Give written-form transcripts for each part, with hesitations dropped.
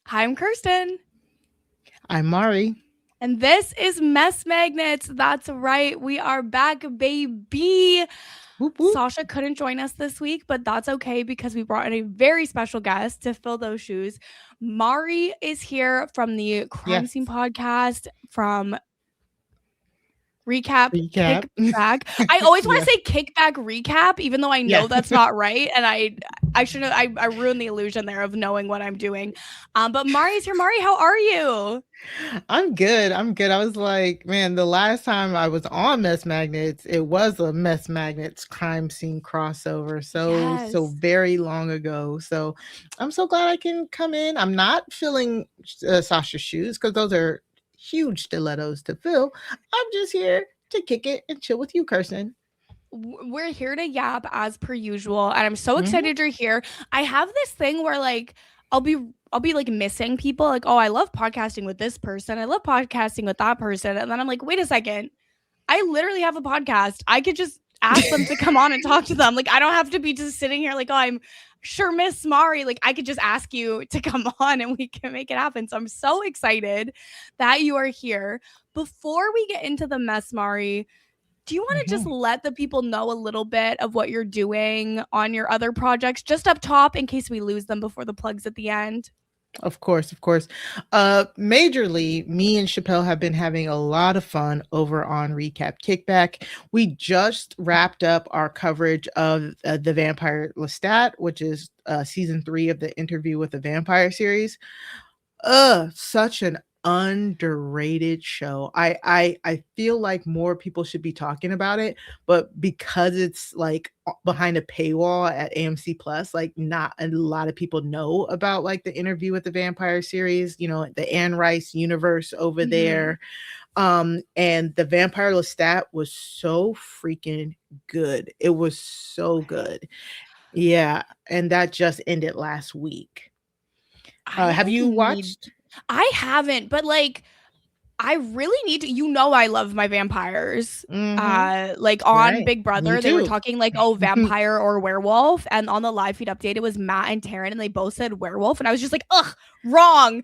Hi, I'm Kirsten. I'm Mari. And this is Mess Magnets. That's right. We are back, baby. Whoop whoop. Sasha couldn't join us this week, but that's okay because we brought in a very special guest to fill those shoes. Mari is here from the Crime Yes. Scene podcast from recap Recap. kickback. I always want Yeah. to say kickback recap, even though I know Yeah. that's not right. And I shouldn't I ruined the illusion there of knowing what I'm doing. But Mari's here. Mari, how are you? I'm good. I'm good. I was like, man, the last time I was on Mess Magnets, it was a Mess Magnets crime scene crossover. So Yes. very long ago. So I'm so glad I can come in. I'm not filling Sasha's shoes because those are huge stilettos to fill. I'm just here to kick it and chill with you, Kirsten. We're here to yap as per usual, and I'm so Hmm. excited you're here. I have this thing where like I'll be I'll be like missing people, like, oh, I love podcasting with this person, I love podcasting with that person, and then I'm like, wait a second, I literally have a podcast. I could just ask them to come on and talk to them. Like, I don't have to be just sitting here like, oh, I'm sure Miss Mari. Like, I could just ask you to come on and we can make it happen. So I'm so excited that you are here. Before we get into the mess, Mari, do you want to just Hmm. let the people know a little bit of what you're doing on your other projects, just up top, in case we lose them before the plugs at the end? Of course, of course. Majorly, me and Chappelle have been having a lot of fun over on Recap Kickback. We just wrapped up our coverage of the Vampire Lestat, which is season 3 of the Interview with the Vampire series. Such an underrated show. I feel like more people should be talking about it, but because it's like behind a paywall at AMC Plus, like not a lot of people know about like the Interview with the Vampire series, the Anne Rice universe over Mm-hmm. there. And the Vampire Lestat was so freaking good. It was so Okay. good. Yeah, and that just ended last week. I Have like you need watched? I haven't, but like I really need to, I love my vampires. Mhm. Like on Right. Big Me Brother, they were too. talking like, oh, vampire or werewolf. And on the live feed update, it was Matt and Taryn, and they both said werewolf. And I was just like, ugh, wrong.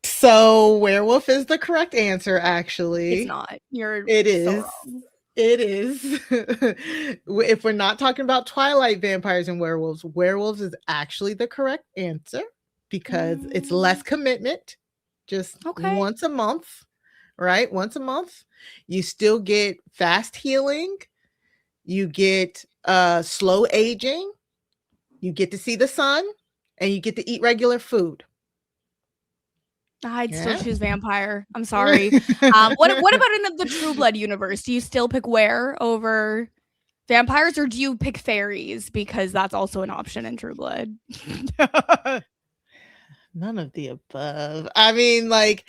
So, werewolf is the correct answer, It's actually. not. You're It so is. wrong. It is. If we're not talking about Twilight vampires and werewolves, werewolves is actually the correct answer because it's less Mm, commitment, just okay. once a month, right? Once a month. You still get fast healing, you get slow aging, you get to see the sun, and you get to eat regular food. I'd still Yeah. choose vampire. I'm sorry. What about in the True Blood universe? Do you still pick were over vampires, or do you pick fairies because that's also an option in True Blood? None of the above. I mean, like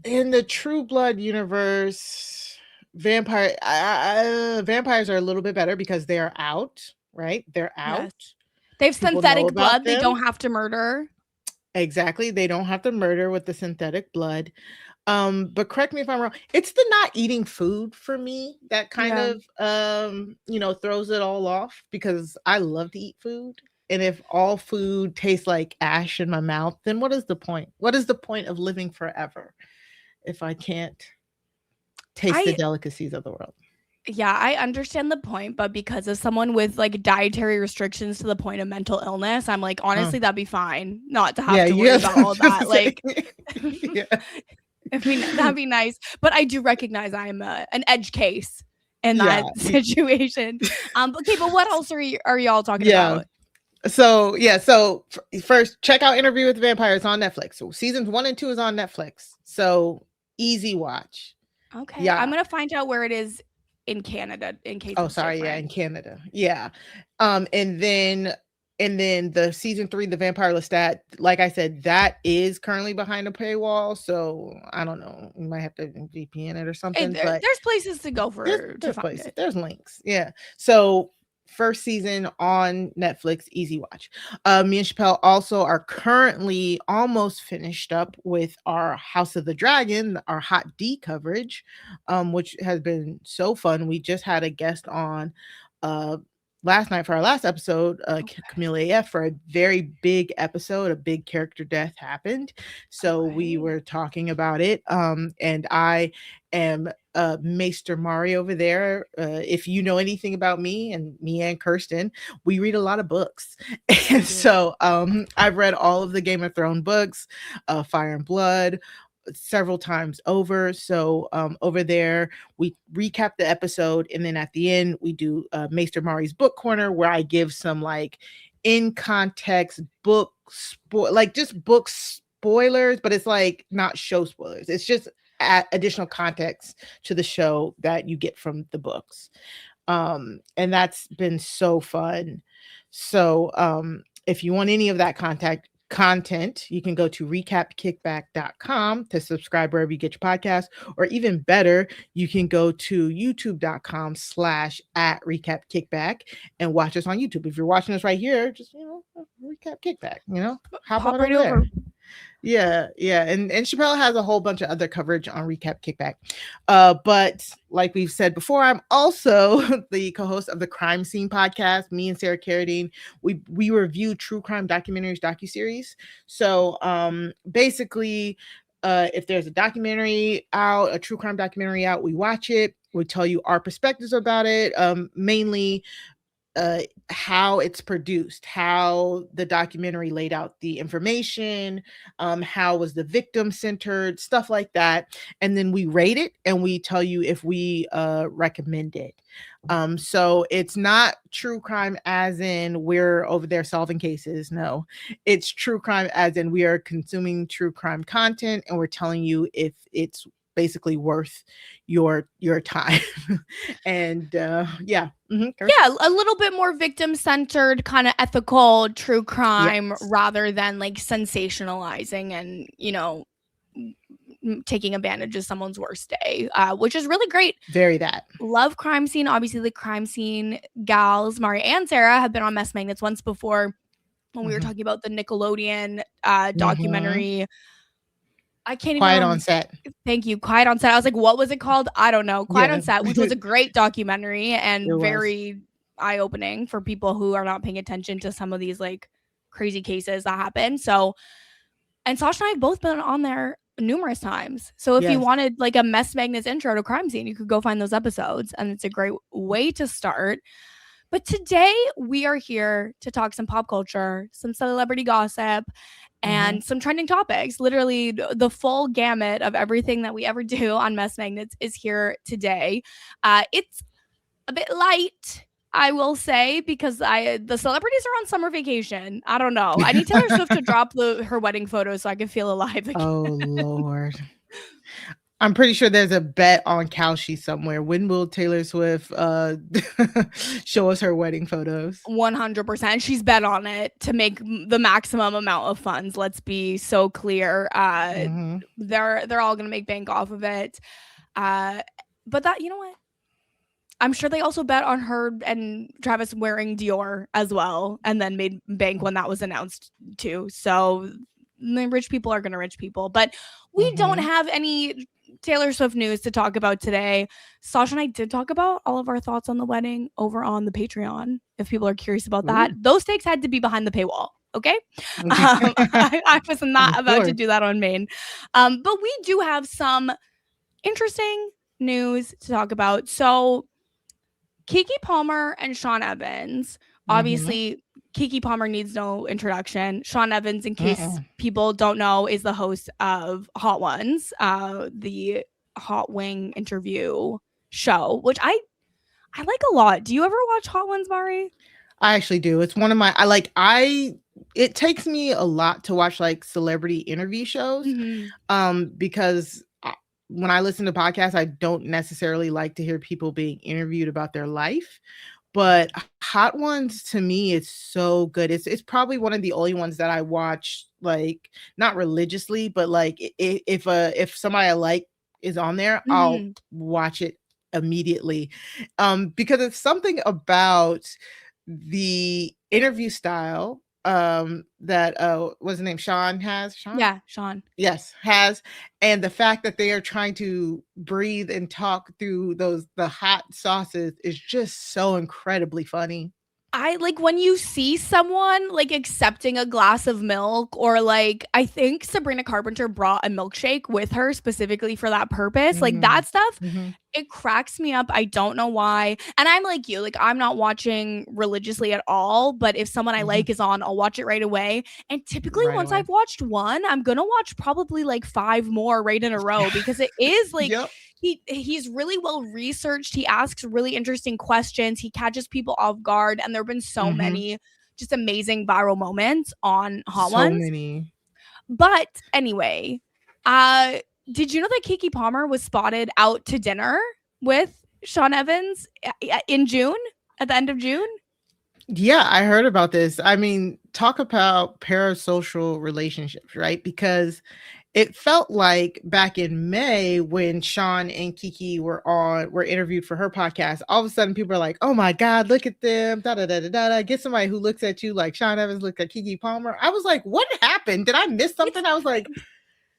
in the True Blood universe, vampires are a little bit better because they are out, right? They're Yes. out. They have People know synthetic about blood. They them. don't have to murder. Exactly. They don't have to murder with the synthetic blood. But correct me if I'm wrong. It's the not eating food for me that kind Yeah. of throws it all off because I love to eat food. And if all food tastes like ash in my mouth, then what is the point? What is the point of living forever if I can't taste the I delicacies of the world? yeah, I understand the point, but because of someone with like dietary restrictions to the point of mental illness, I'm like, Oh, honestly, that'd be fine not to have yeah, to worry yes, about I all was just that. saying. Like, Yeah, I mean, that'd be nice. But I do recognize I'm an edge case in yeah, that situation. Okay, but what else are y'all talking yeah. about? First, check out Interview with the Vampire. It's on Netflix. So seasons 1 and 2 is on Netflix. So easy watch. Okay, I'm Yeah. gonna find out where it is in Canada in case Oh, it's sorry. Yeah, in different. Canada. Yeah. Um, and then the season 3, the Vampire Lestat, like I said, that is currently behind a paywall. So I don't know. You might have to VPN it or something, but There's places to go there's for to there's find places, it. there's links. Yeah. So first season on Netflix, easy watch. Me and Chappelle also are currently almost finished up with our House of the Dragon, our Hot D coverage, which has been so fun. We just had a guest on. last night for our last episode, Okay. Camille AF, for a very big episode, a big character death happened. So we Okay. were talking about it. And I am Maester Mari over there. If you know anything about me and Kirsten, we read a lot of books. We And do. so I've read all of the Game of Thrones books, Fire and Blood, several times over. So over there, we recap the episode, and then at the end, we do Maester Mari's book corner, where I give some like in context book like just book spoilers, but it's like not show spoilers. It's just additional context to the show that you get from the books. And that's been so fun. So if you want any of that content, you can go to recapkickback.com to subscribe wherever you get your podcast, or even better, you can go to youtube.com/@recapkickback and watch us on YouTube. If you're watching us right here, just recap kickback, hop Pop on right over there. over. Yeah. And Chappelle has a whole bunch of other coverage on Recap Kickback. But like we've said before, I'm also the co-host of the Crime Scene podcast. Me and Sarah Carradine, we review true crime documentaries, docuseries. So basically, if there's a documentary out, a true crime documentary out, we watch it. We tell you our perspectives about it. Mainly how it's produced, how the documentary laid out the information, how was the victim centered, stuff like that. And then we rate it and we tell you if we recommend it. So it's not true crime as in we're over there solving cases. No, it's true crime as in we are consuming true crime content and we're telling you if it's basically worth your time. And yeah. Yeah, a little bit more victim centered, kind of ethical true crime Yes. rather than like sensationalizing and, taking advantage of someone's worst day, which is really great. Very that. Love Crime Scene. Obviously, the Crime Scene gals, Mari and Sarah, have been on Mess Magnets once before when we were talking about the Nickelodeon documentary. I can't even Quiet remember. on Set. Thank you. Quiet on Set. I was like, what was it called? I don't know. Quiet Yeah. on Set, which was a great documentary and It was. very eye-opening for people who are not paying attention to some of these like crazy cases that happen. So, and Sasha and I have both been on there numerous times. So if you Yes. wanted like a Mess Magnets intro to Crime Scene, you could go find those episodes, and it's a great way to start. But today we are here to talk some pop culture, some celebrity gossip, and some trending topics. Literally the full gamut of everything that we ever do on Mess Magnets is here today. It's a bit light, I will say, because the celebrities are on summer vacation. I don't know. I need Taylor Swift to drop her wedding photos so I can feel alive again. Oh Lord. I'm pretty sure there's a bet on Kalshi somewhere. When will Taylor Swift show us her wedding photos? 100%. She's bet on it to make the maximum amount of funds. Let's be so clear. They're all gonna make bank off of it. But that, you know what? I'm sure they also bet on her and Travis wearing Dior as well, and then made bank when that was announced too. So the rich people are gonna rich people. But we don't have any Taylor Swift news to talk about today. Sasha and I did talk about all of our thoughts on the wedding over on the Patreon. If people are curious about that, those takes had to be behind the paywall. Okay, I was not about to do that on main, but we do have some interesting news to talk about. So Keke Palmer and Sean Evans. Obviously, Keke Palmer needs no introduction. Sean Evans, in case people don't know, is the host of Hot Ones, the Hot Wing interview show, which I like a lot. Do you ever watch Hot Ones, Mari? I actually do. It's one of my it takes me a lot to watch like celebrity interview shows. Because when I listen to podcasts, I don't necessarily like to hear people being interviewed about their life. But Hot Ones to me is so good. It's probably one of the only ones that I watch, like not religiously, but like if somebody I like is on there, I'll watch it immediately. Because it's something about the interview style that what's his name, Sean has. Sean. Yes, has. And the fact that they are trying to breathe and talk through the hot sauces is just so incredibly funny. I like when you see someone like accepting a glass of milk, or like I think Sabrina Carpenter brought a milkshake with her specifically for that purpose. Like Mm, that stuff, mhm. it cracks me up. I don't know why. And I'm like you, like I'm not watching religiously at all, but if someone I Mhm. like is on, I'll watch it right away. And typically Right once away. I've watched one, I'm going to watch probably like 5 more right in a row, because it is like Yep. he's really well researched. He asks really interesting questions. He catches people off guard, and there've been so Mhm. many just amazing viral moments on Hot So Ones. many. But anyway, uh did you know that Keke Palmer was spotted out to dinner with Sean Evans in June, at the end of June? Yeah, I heard about this. I mean, talk about parasocial relationships, right? Because it felt like back in May when Sean and Keke were interviewed for her podcast, all of a sudden people are like, "Oh my God, look at them!" Da da da da da. Get somebody who looks at you like Sean Evans looked at Keke Palmer. I was like, "What happened? Did I miss It's something?" I was like,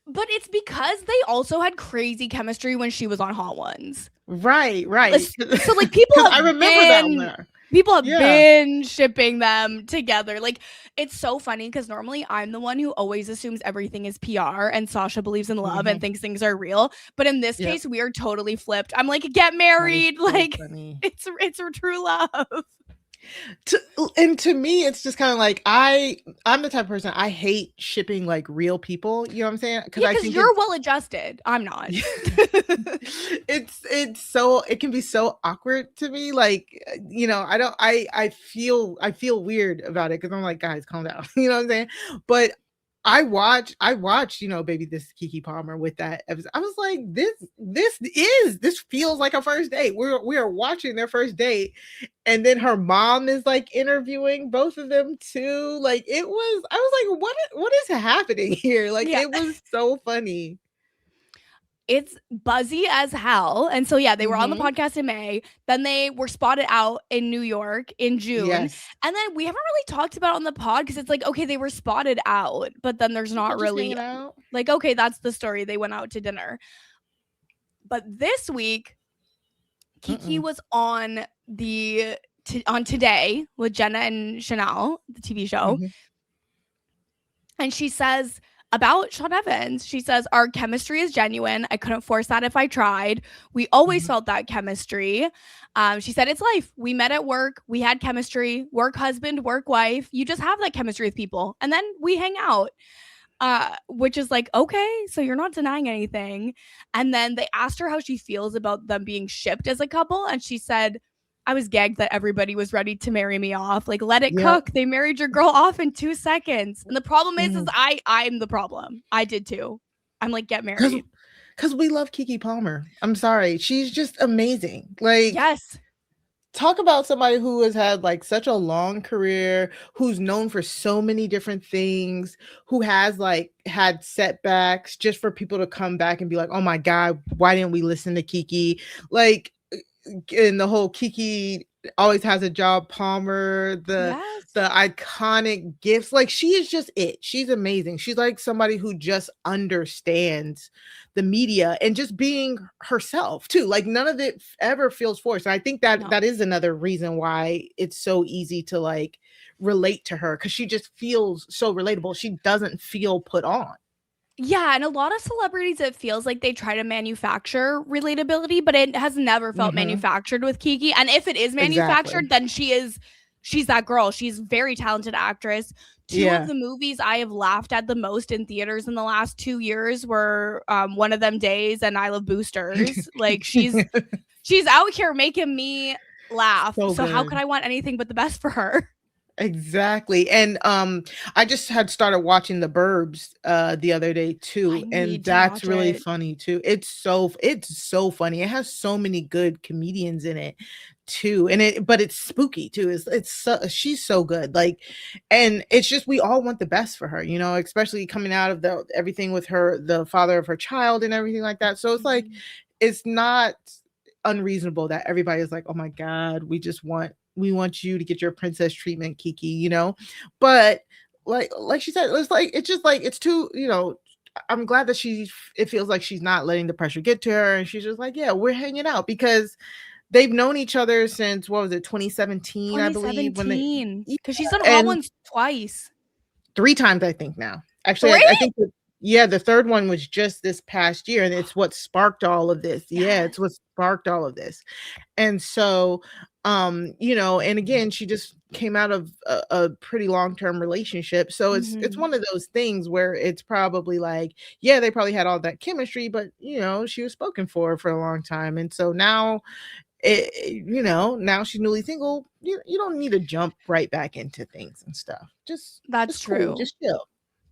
but it's because they also had crazy chemistry when she was on Hot Ones. "Right, right," So like people because have I remember that been one. people have Yeah. been shipping them together. Like it's so funny because normally I'm the one who always assumes everything is PR, and Sasha believes in love and Mhm. thinks things are real. But in this Yep. case, we are totally flipped. I'm like, get That is married. so Like funny. it's a true love. To and to me, it's just kinda like I'm the type of person, I hate shipping, like, real people, you know what I'm saying? Because Yeah, I because think you're it's well adjusted. I'm not. it's so it can be so awkward to me, like, I don't I feel weird about it because 'cause I'm like, "Guys, calm down." You know what I'm saying? But I watched, Baby This is Keke Palmer with that episode. I was like, this feels like a first date. We are watching their first date, and then her mom is like interviewing both of them too. Like I was like, what is happening here? Like Yeah. it was so funny. It's buzzy as hell. And so yeah, they were on the Mhm. podcast in May. Then they were spotted out in New York in June. Yes. And then we haven't really talked about it on the pod because it's like, okay, they were spotted out, but then there's They're not just really hanging out. like, okay, that's the story. They went out to dinner. But this week, Kiki Mm-mm. was on on Today with Jenna and Chanel, the TV show, Mhm. and she says about Sean Evans, she says, our chemistry is genuine. I couldn't force that if I tried. We always Mhm. felt that chemistry. She said, it's life. We met at work. We had chemistry. Work husband, work wife. You just have that chemistry with people. And then we hang out. Which is like, okay, so you're not denying anything. And then they asked her how she feels about them being shipped as a couple. And she said, I was gagged that everybody was ready to marry me off. Like, let it Yep. cook. They married your girl off in 2 seconds. And the problem is Mhm. I'm the problem. I did too. I'm like, get 'Cause married. 'cause we love Keke Palmer. I'm sorry. She's just amazing. Like, Yes. talk about somebody who has had, like, such a long career, who's known for so many different things, who has, like, had setbacks just for people to come back and be like, "Oh my god, why didn't we listen to Keke?" Like, and the whole Keke always has a job Palmer, the Yes. iconic gifts. Like she is just it. She's amazing. She's like somebody who just understands the media and just being herself too. Like none of it ever feels forced. And I think that No. that is another reason why it's so easy to like relate to her because she just feels so relatable. She doesn't feel put on. Yeah, and a lot of celebrities, it feels like they try to manufacture relatability, but it has never felt Mhm. manufactured with Kiki. And if it is Exactly. manufactured, then she's that girl. She's a very talented actress. Two of Yeah. the movies I have laughed at the most in theaters in the last 2 years were One of Them Days and I Love Boosters. Like she's out here making me laugh. So So how could good. I want anything but the best for her? Exactly, and, I just had started watching The Burbs, the other day I too, and need to that's watch really it. funny too. It's so funny. It has so many good comedians in it too, and but it's spooky too. It's so she's so good, like, and it's just we all want the best for her, especially coming out of the everything with the father of her child and everything like that. So it's like, Mhm. it's not unreasonable that everybody is like, "Oh my god, we want you to get your princess treatment, Kiki." But like she said, it's just like it's too, I'm glad that it feels like she's not letting the pressure get to her and she's just like, "Yeah, we're hanging out because they've known each other since, what was it, 2017, I believe, when they 2017. yeah, Because she's done Hot and Ones twice. 3 times, I think now. Actually, Three? I think that yeah, the 3rd one was just this past year, and it's what sparked all of this. Yeah, Yes. it's what sparked all of this. And so, you know, and again, she just came out of a pretty long-term relationship. So it's Mhm. one of those things where it's probably like, yeah, they probably had all that chemistry, but you know, she was spoken for a long time. And so now you know, now she's newly single. You don't need to jump right back into things and stuff. That's Just cool, true. just chill.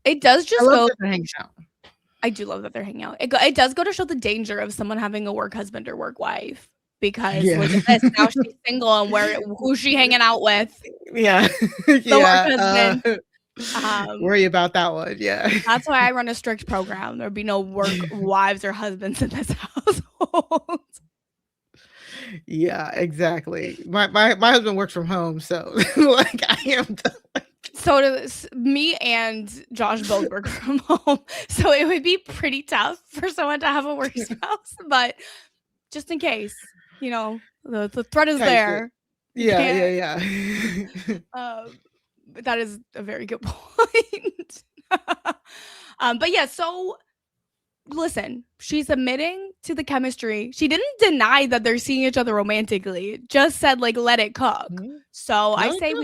It does I just love go that they're hanging out. I do love that they're hanging out. It does go to show the danger of someone having a work husband or work wife, because Yeah. look at this, now she's single and who's she hanging out with? Yeah. The work Yeah, husband. Um, worry about that one, yeah. that's why I run a strict program. There'd be no work wives or husbands in this household. Yeah, exactly. My husband works from home, so, like, I am the So does me and Josh both work from home. So it would be pretty tough for someone to have a work spouse, but just in case, you know, the threat is tight ship. there. You Yeah, can't. yeah, yeah. That is a very good point. But yeah, so listen, she's admitting to the chemistry. She didn't deny that they're seeing each other romantically. Just said like let it cook. Mhm. So I No, say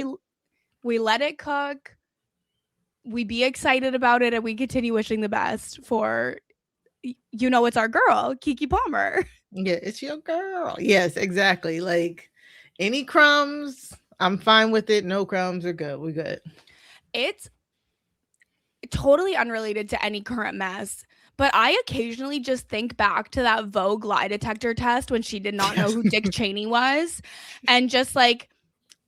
we let it cook. We be excited about it, and we continue wishing the best for you know it's our girl, Keke Palmer. yeah, it's your girl. Yes, exactly. Like, any crumbs, I'm fine with it. No crumbs are good. We're good. It's totally unrelated to any current mess. But I occasionally just think back to that Vogue lie detector test when she did not know Yes. who Dick Cheney was. And just like,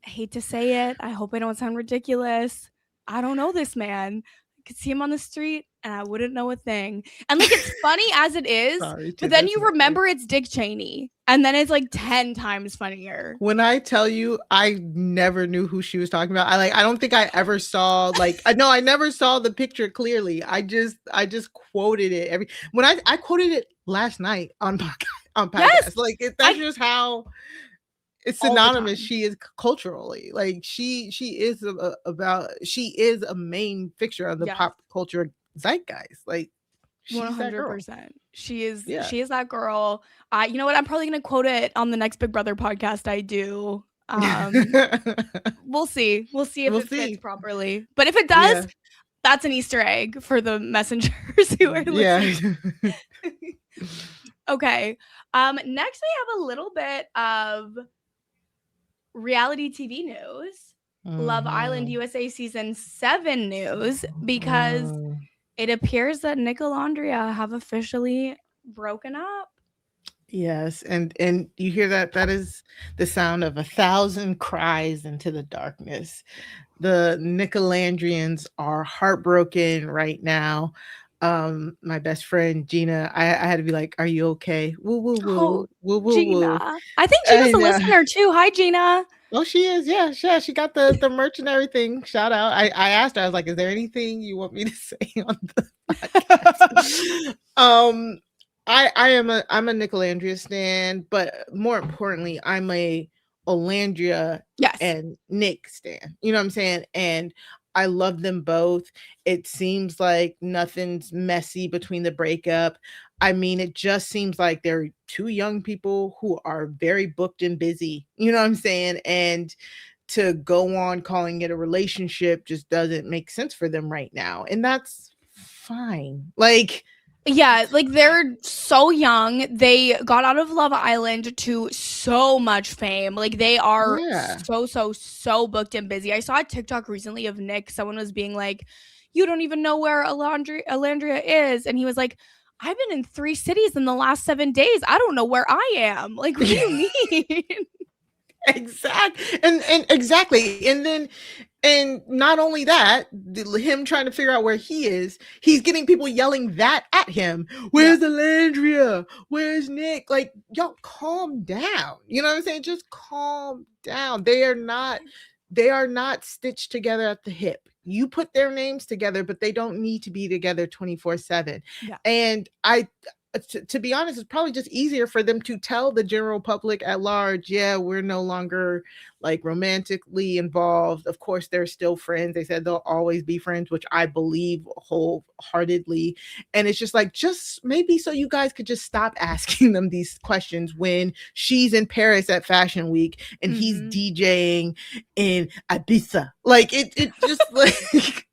I hate to say it. I hope I don't sound ridiculous. I don't know this man. I could see him on the street and I wouldn't know a thing. And like, it's funny as it is, Sorry but to then this you man. remember it's Dick Cheney. And then it's like 10 times funnier. When I tell you, I never knew who she was talking about. I don't think I ever saw like no, I never saw the picture clearly. I just quoted it when I quoted it last night on Yes. podcast. Like that's I just how it's all the synonymous time. she is culturally. Like she is she is a main fixture of the Yes. pop culture zeitgeist. Like she's that girl. 100%. She Yeah. is that girl. You know what? I'm probably gonna quote it on the next Big Brother podcast I do. We'll see. We'll see if We'll it fits see. properly. But if it does, Yeah. that's an Easter egg for the messengers who are Yeah. listening. Okay. Next we have a little bit of reality TV news. Love Island Mhm. USA season 7 news, because Mm. it appears that Nicolandria have officially broken up. Yes, and you hear that? That is the sound of 1,000 cries into the darkness. The Nicolandrians are heartbroken right now. My best friend Gina, I had to be like, "Are you okay?" Woo, woo, Oh, woo, woo, woo, woo. Gina. I think I Gina's a know. listener too. Hi, Gina. Oh, she is. Yeah, yeah. She got the merch and everything. Shout out. I asked her. I was like, "Is there anything you want me to say on the podcast?" I'm a Nicolandria stan, but more importantly, I'm a Olandria Yes. and Nick stan. You know what I'm saying? And I love them both. It seems like nothing's messy between the breakup. I mean, it just seems like they're two young people who are very booked and busy. You know what I'm saying? And to go on calling it a relationship just doesn't make sense for them right now. And that's fine. Like, Yeah, like they're so young. They got out of Love Island to so much fame. Like they are yeah. so booked and busy. I saw a TikTok recently of Nick. Someone was being like, "You don't even know where Alandria is," and he was like, "I've been in 3 cities in the last 7 days. I don't know where I am." Like, what do you mean? Exactly. And not only that, him trying to figure out where he is, he's getting people yelling that at him. Yeah. Where's Alandria? Where's Nick? Like, y'all calm down. You know what I'm saying? Just calm down. They are not stitched together at the hip. You put their names together, but they don't need to be together 24/7. Yeah. And to be honest, it's probably just easier for them to tell the general public at large, yeah, we're no longer like romantically involved. Of course, they're still friends. They said they'll always be friends, which I believe wholeheartedly. And it's just like, just maybe so you guys could just stop asking them these questions when she's in Paris at Fashion Week and he's DJing in Ibiza. Like it just like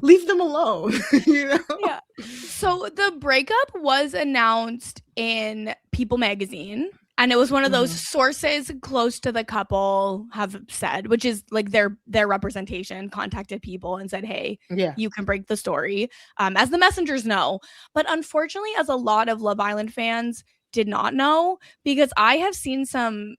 leave them alone, you know? Yeah. So the breakup was announced in People magazine, and it was one of those sources close to the couple have said, which is like their representation contacted people and said, hey, you can break the story, as the messengers know. But unfortunately, as a lot of Love Island fans did not know, because I have seen some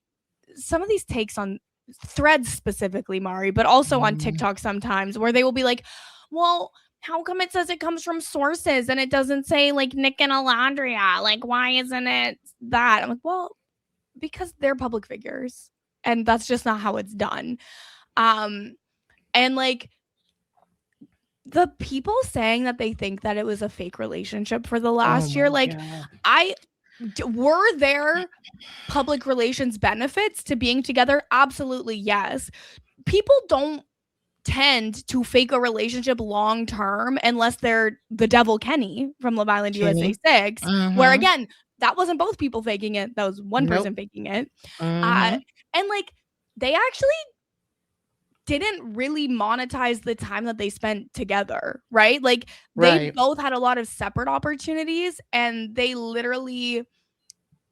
of these takes on Threads specifically, Mari, but also on TikTok sometimes, where they will be like, well, how come it says it comes from sources and it doesn't say like Nick and Nicolandria? Like, why isn't it that? I'm like, well, because they're public figures and that's just not how it's done. And like the people saying that they think that it was a fake relationship for the last year, like were there public relations benefits to being together? Absolutely, yes. People don't tend to fake a relationship long term unless they're the devil Kenny from Love Island USA 6, where again, that wasn't both people faking it, that was one person faking it. And like they actually didn't really monetize the time that they spent together, right? Like they both had a lot of separate opportunities, and they literally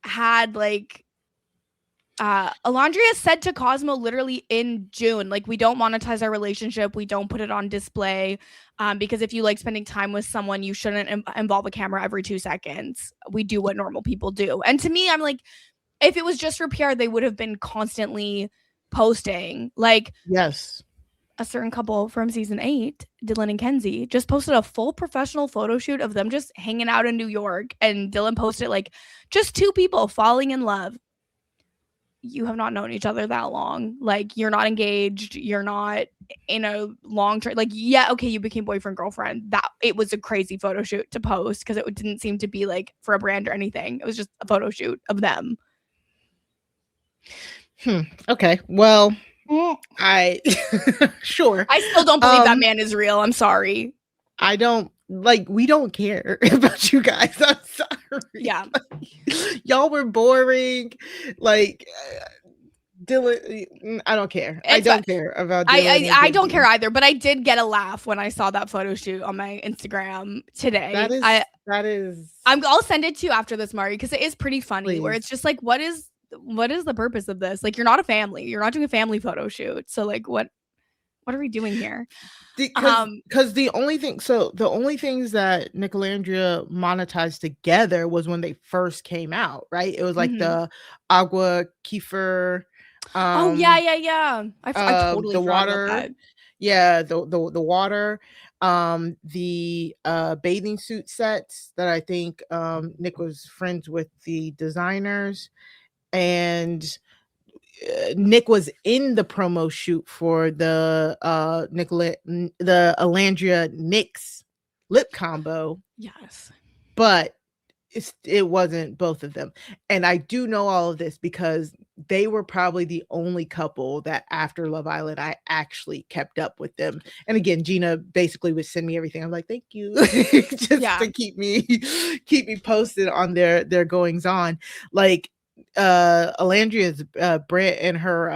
had like Alondria said to Cosmo literally in June, like, we don't monetize our relationship. We don't put it on display, because if you like spending time with someone, you shouldn't involve a camera every 2 seconds. We do what normal people do. And to me, I'm like, if it was just for PR, they would have been constantly posting. Like, yes, a certain couple from season 8, Dylan and Kenzie, just posted a full professional photo shoot of them just hanging out in New York. And Dylan posted like just 2 people falling in love. You have not known each other that long. Like, you're not engaged. You're not in a long term. Like, yeah, okay, you became boyfriend, girlfriend. That it was a crazy photo shoot to post because it didn't seem to be like for a brand or anything. It was just a photo shoot of them. Okay. Well, I sure. I still don't believe that man is real. I'm sorry. I don't like. We don't care about you guys. I'm sorry. Yeah. Like, y'all were boring. Like Dylan, I don't care. I don't care about Dylan. I don't care either, but I did get a laugh when I saw that photo shoot on my Instagram today. That is I'll send it to you after this, Mari, because it is pretty funny. Please. Where it's just like, what is the purpose of this? Like, you're not a family. You're not doing a family photo shoot. So like, what are we doing here? Because the only things that Nicolandria monetized together was when they first came out, right? It was like the agua kefir. Yeah. I totally the forgot water. about that. Yeah, the water. The bathing suit sets that I think Nick was friends with the designers, and Nick was in the promo shoot for the Nicolandria Nick's lip combo. Yes, but it wasn't both of them. And I do know all of this because they were probably the only couple that after Love Island I actually kept up with them. And again, Gina basically would send me everything. I'm like, thank you, just to keep me posted on their goings on. Like Alandria's Brent and her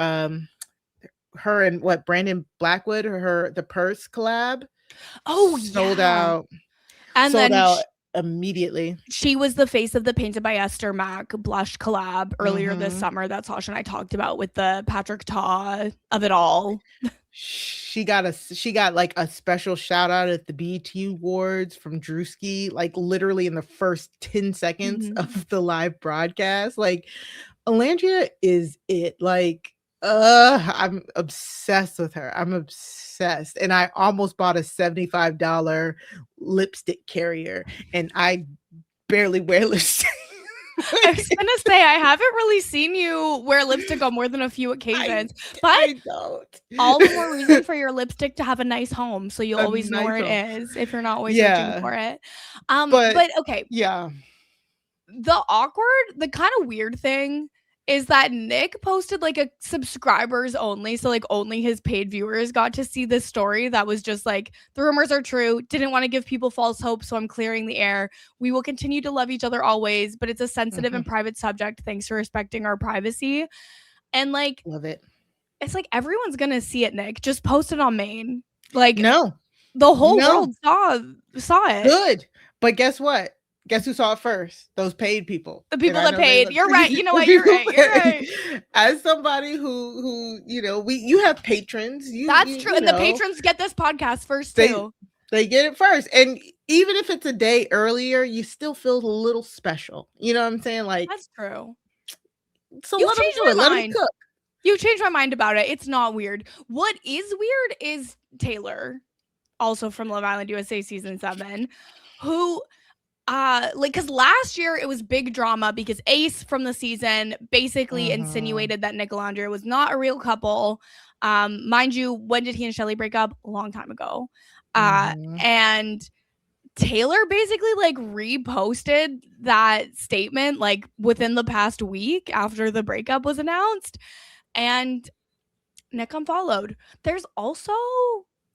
and what Brandon Blackwood, the purse collab. Sold out. And sold then out immediately. She was the face of the Painted by Esther MAC blush collab earlier this summer that Sasha and I talked about with the Patrick Ta of it all. She got like a special shout out at the BET Awards from Drewski, like literally in the first 10 seconds of the live broadcast. Like, Alandria is it. Like, I'm obsessed with her. I'm obsessed. And I almost bought a $75 lipstick carrier, and I barely wear lipstick. I was gonna say, I haven't really seen you wear lipstick on more than a few occasions, but I don't. All the more reason for your lipstick to have a nice home, so you'll always know where it is if you're not always searching for it. But okay, yeah. the kind of weird thing is that Nick posted like a subscribers only, so like only his paid viewers got to see this story that was just like, the rumors are true, didn't want to give people false hope, so I'm clearing the air. We will continue to love each other always, but it's a sensitive and private subject. Thanks for respecting our privacy. And like, Love it. it's like everyone's gonna see it, Nick. Just post it on main. Like, No, the whole world saw it. Good. But guess what? Guess who saw it first? Those paid people. The people that paid. You're right. You know what? You're right. You're right. As somebody who you know, you have patrons. That's true. And the patrons get this podcast first too. They get it first. And even if it's a day earlier, you still feel a little special. You know what I'm saying? Like, that's true. So let them do it. Let them cook. You changed my mind about it. It's not weird. What is weird is Taylor, also from Love Island USA season 7, who because last year it was big drama because Ace from the season basically insinuated that Nicolandria was not a real couple. Mind you, when did he and Shelly break up? A long time ago. And Taylor basically like reposted that statement like within the past week after the breakup was announced, and Nick unfollowed. There's also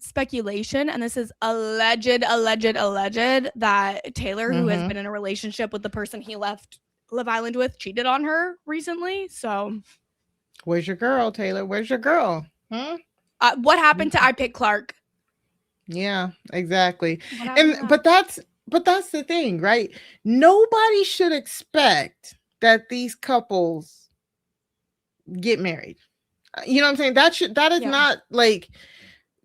speculation, and this is alleged that Taylor, who has been in a relationship with the person he left Love Island with, cheated on her recently. So where's your girl, Taylor? Where's your girl? What happened to I Pick Clark? Yeah, exactly. But that's the thing, right? Nobody should expect that these couples get married. You know what I'm saying? That is not like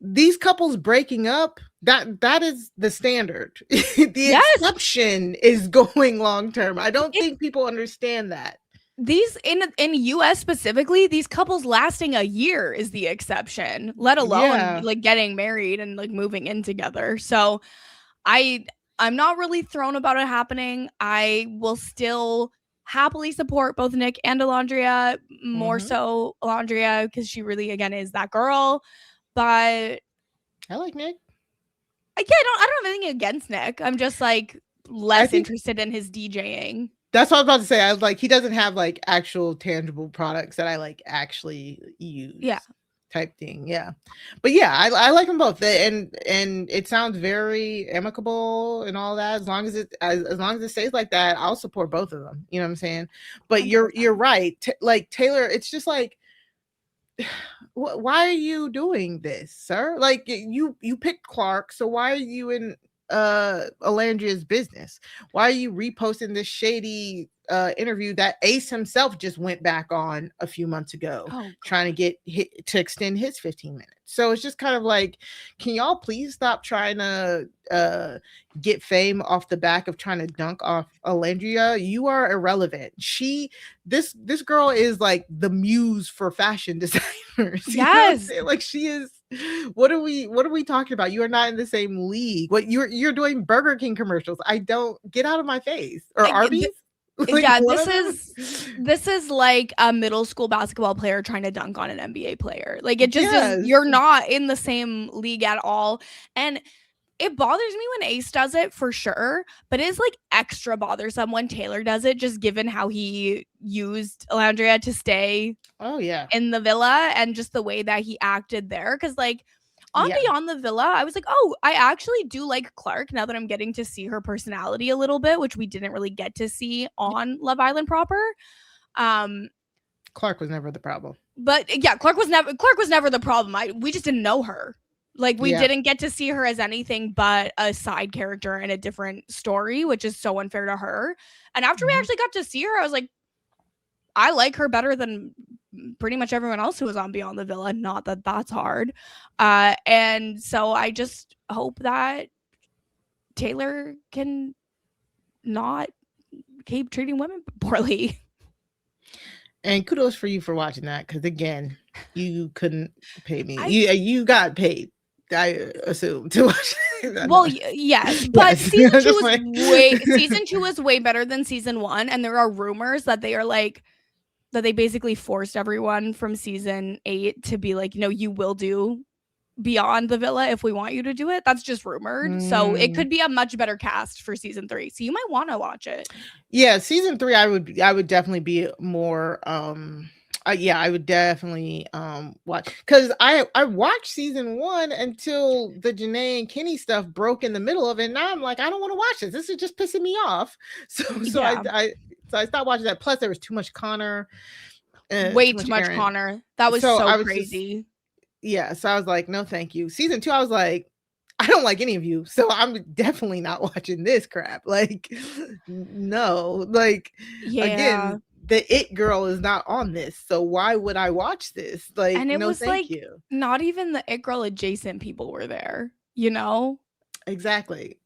these couples breaking up. That is the standard. The exception is going long term. I don't think people understand that. These in US specifically, these couples lasting a year is the exception, let alone like getting married and like moving in together. So I'm not really thrown about it happening. I will still happily support both Nick and Alondria, more so Alondria, because she really again is that girl. But I like Nick. I don't have anything against Nick. I'm just like less interested in his DJing. That's what I was about to say. I was like, he doesn't have like actual tangible products that I like actually use. Yeah. Type thing. Yeah. But yeah, I like them both. And it sounds very amicable and all that. As long as it stays like that, I'll support both of them. You know what I'm saying? But you're right. Like Taylor, it's just like, why are you doing this, sir? Like you picked Clark, so why are you in Alandria's business? Why are you reposting this shady interview that Ace himself just went back on a few months ago, trying to get to extend his 15 minutes? So it's just kind of like, can y'all please stop trying to get fame off the back of trying to dunk off Alandria? You are irrelevant. This girl is like the muse for fashion designers. Yes. Like she is. What are we talking about? You are not in the same league. What you're doing Burger King commercials. I don't, get out of my face. Or Arby's. Like, yeah, this is like a middle school basketball player trying to dunk on an NBA player. Like it just is, you're not in the same league at all. And it bothers me when Ace does it for sure, but it's like extra bothersome when Taylor does it, just given how he used Alondria to stay in the villa and just the way that he acted there. Because like on Beyond the Villa, I was like, oh, I actually do like Clark now that I'm getting to see her personality a little bit, which we didn't really get to see on Love Island proper. Clark was never the problem. But yeah, Clark was never the problem. We just didn't know her. Like we didn't get to see her as anything but a side character in a different story, which is so unfair to her. And after we actually got to see her, I was like, I like her better than pretty much everyone else who was on Beyond the Villa. Not that that's hard. And so I just hope that Taylor can not keep treating women poorly. And kudos for you for watching that, because again, you couldn't pay me. You got paid, I assume, to watch. Well, yes, but season 2 is way better than season 1, and there are rumors that they are like that they basically forced everyone from season 8 to be like, no, you will do beyond the villa if we want you to do it. That's just rumored. So it could be a much better cast for season 3. So you might want to watch it. Yeah, season 3 I would definitely be more yeah, I would definitely watch, cuz I watched season 1 until the Janae and Kenny stuff broke in the middle of it. Now I'm like, I don't want to watch this. This is just pissing me off. So Yeah. I stopped watching that. Plus there was too much Connor, Way too much Aaron. Connor. That was So I so was crazy. so I was like, no, thank you. Season 2, I was like, I don't like any of you, so I'm definitely not watching this crap. Like, no, like, Yeah. again, the it girl is not on this, so why would I watch this? Like, And it no, was thank like you. not even the it girl adjacent people were there, you know? Exactly.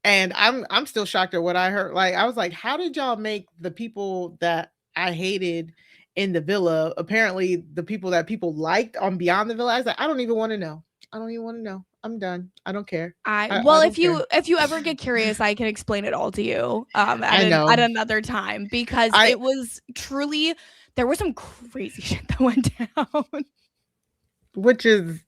And I'm still shocked at what I heard. Like, I was like, how did y'all make the people that I hated in the villa apparently the people that people liked on Beyond the Villa? I was like, I don't even want to know. I don't even want to know. I'm done. I don't care. I Well, don't care. if you ever get curious, I can explain it all to you I know. at another time, because I it was truly, there was some crazy shit that went down. which is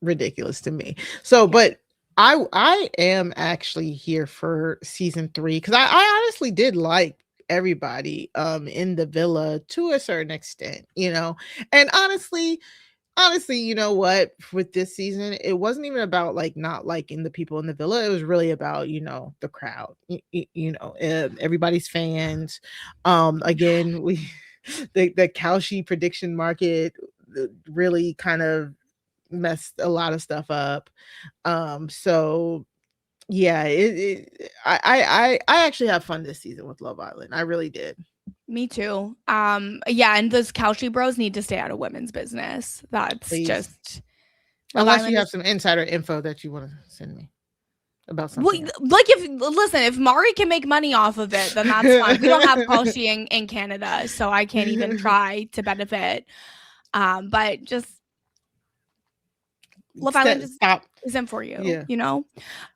ridiculous to me. So, but I am actually here for season 3 because I honestly did like everybody in the villa to a certain extent, you know. And honestly, you know what, with this season it wasn't even about like not liking the people in the villa. It was really about, you know, the crowd, you know, everybody's fans. Again, we the Kalshi prediction market really kind of messed a lot of stuff up. So yeah, I actually have fun this season with Love Island. I really did. Me too. Yeah, and those Cauchy bros need to stay out of women's business. That's Please. just Love Unless Island you have is, some insider info that you want to send me about well, something else. like if Mari can make money off of it, then that's fine. We don't have Cauchy in Canada, so I can't even try to benefit. But just Love Island just Stop. isn't for you, Yeah. you know?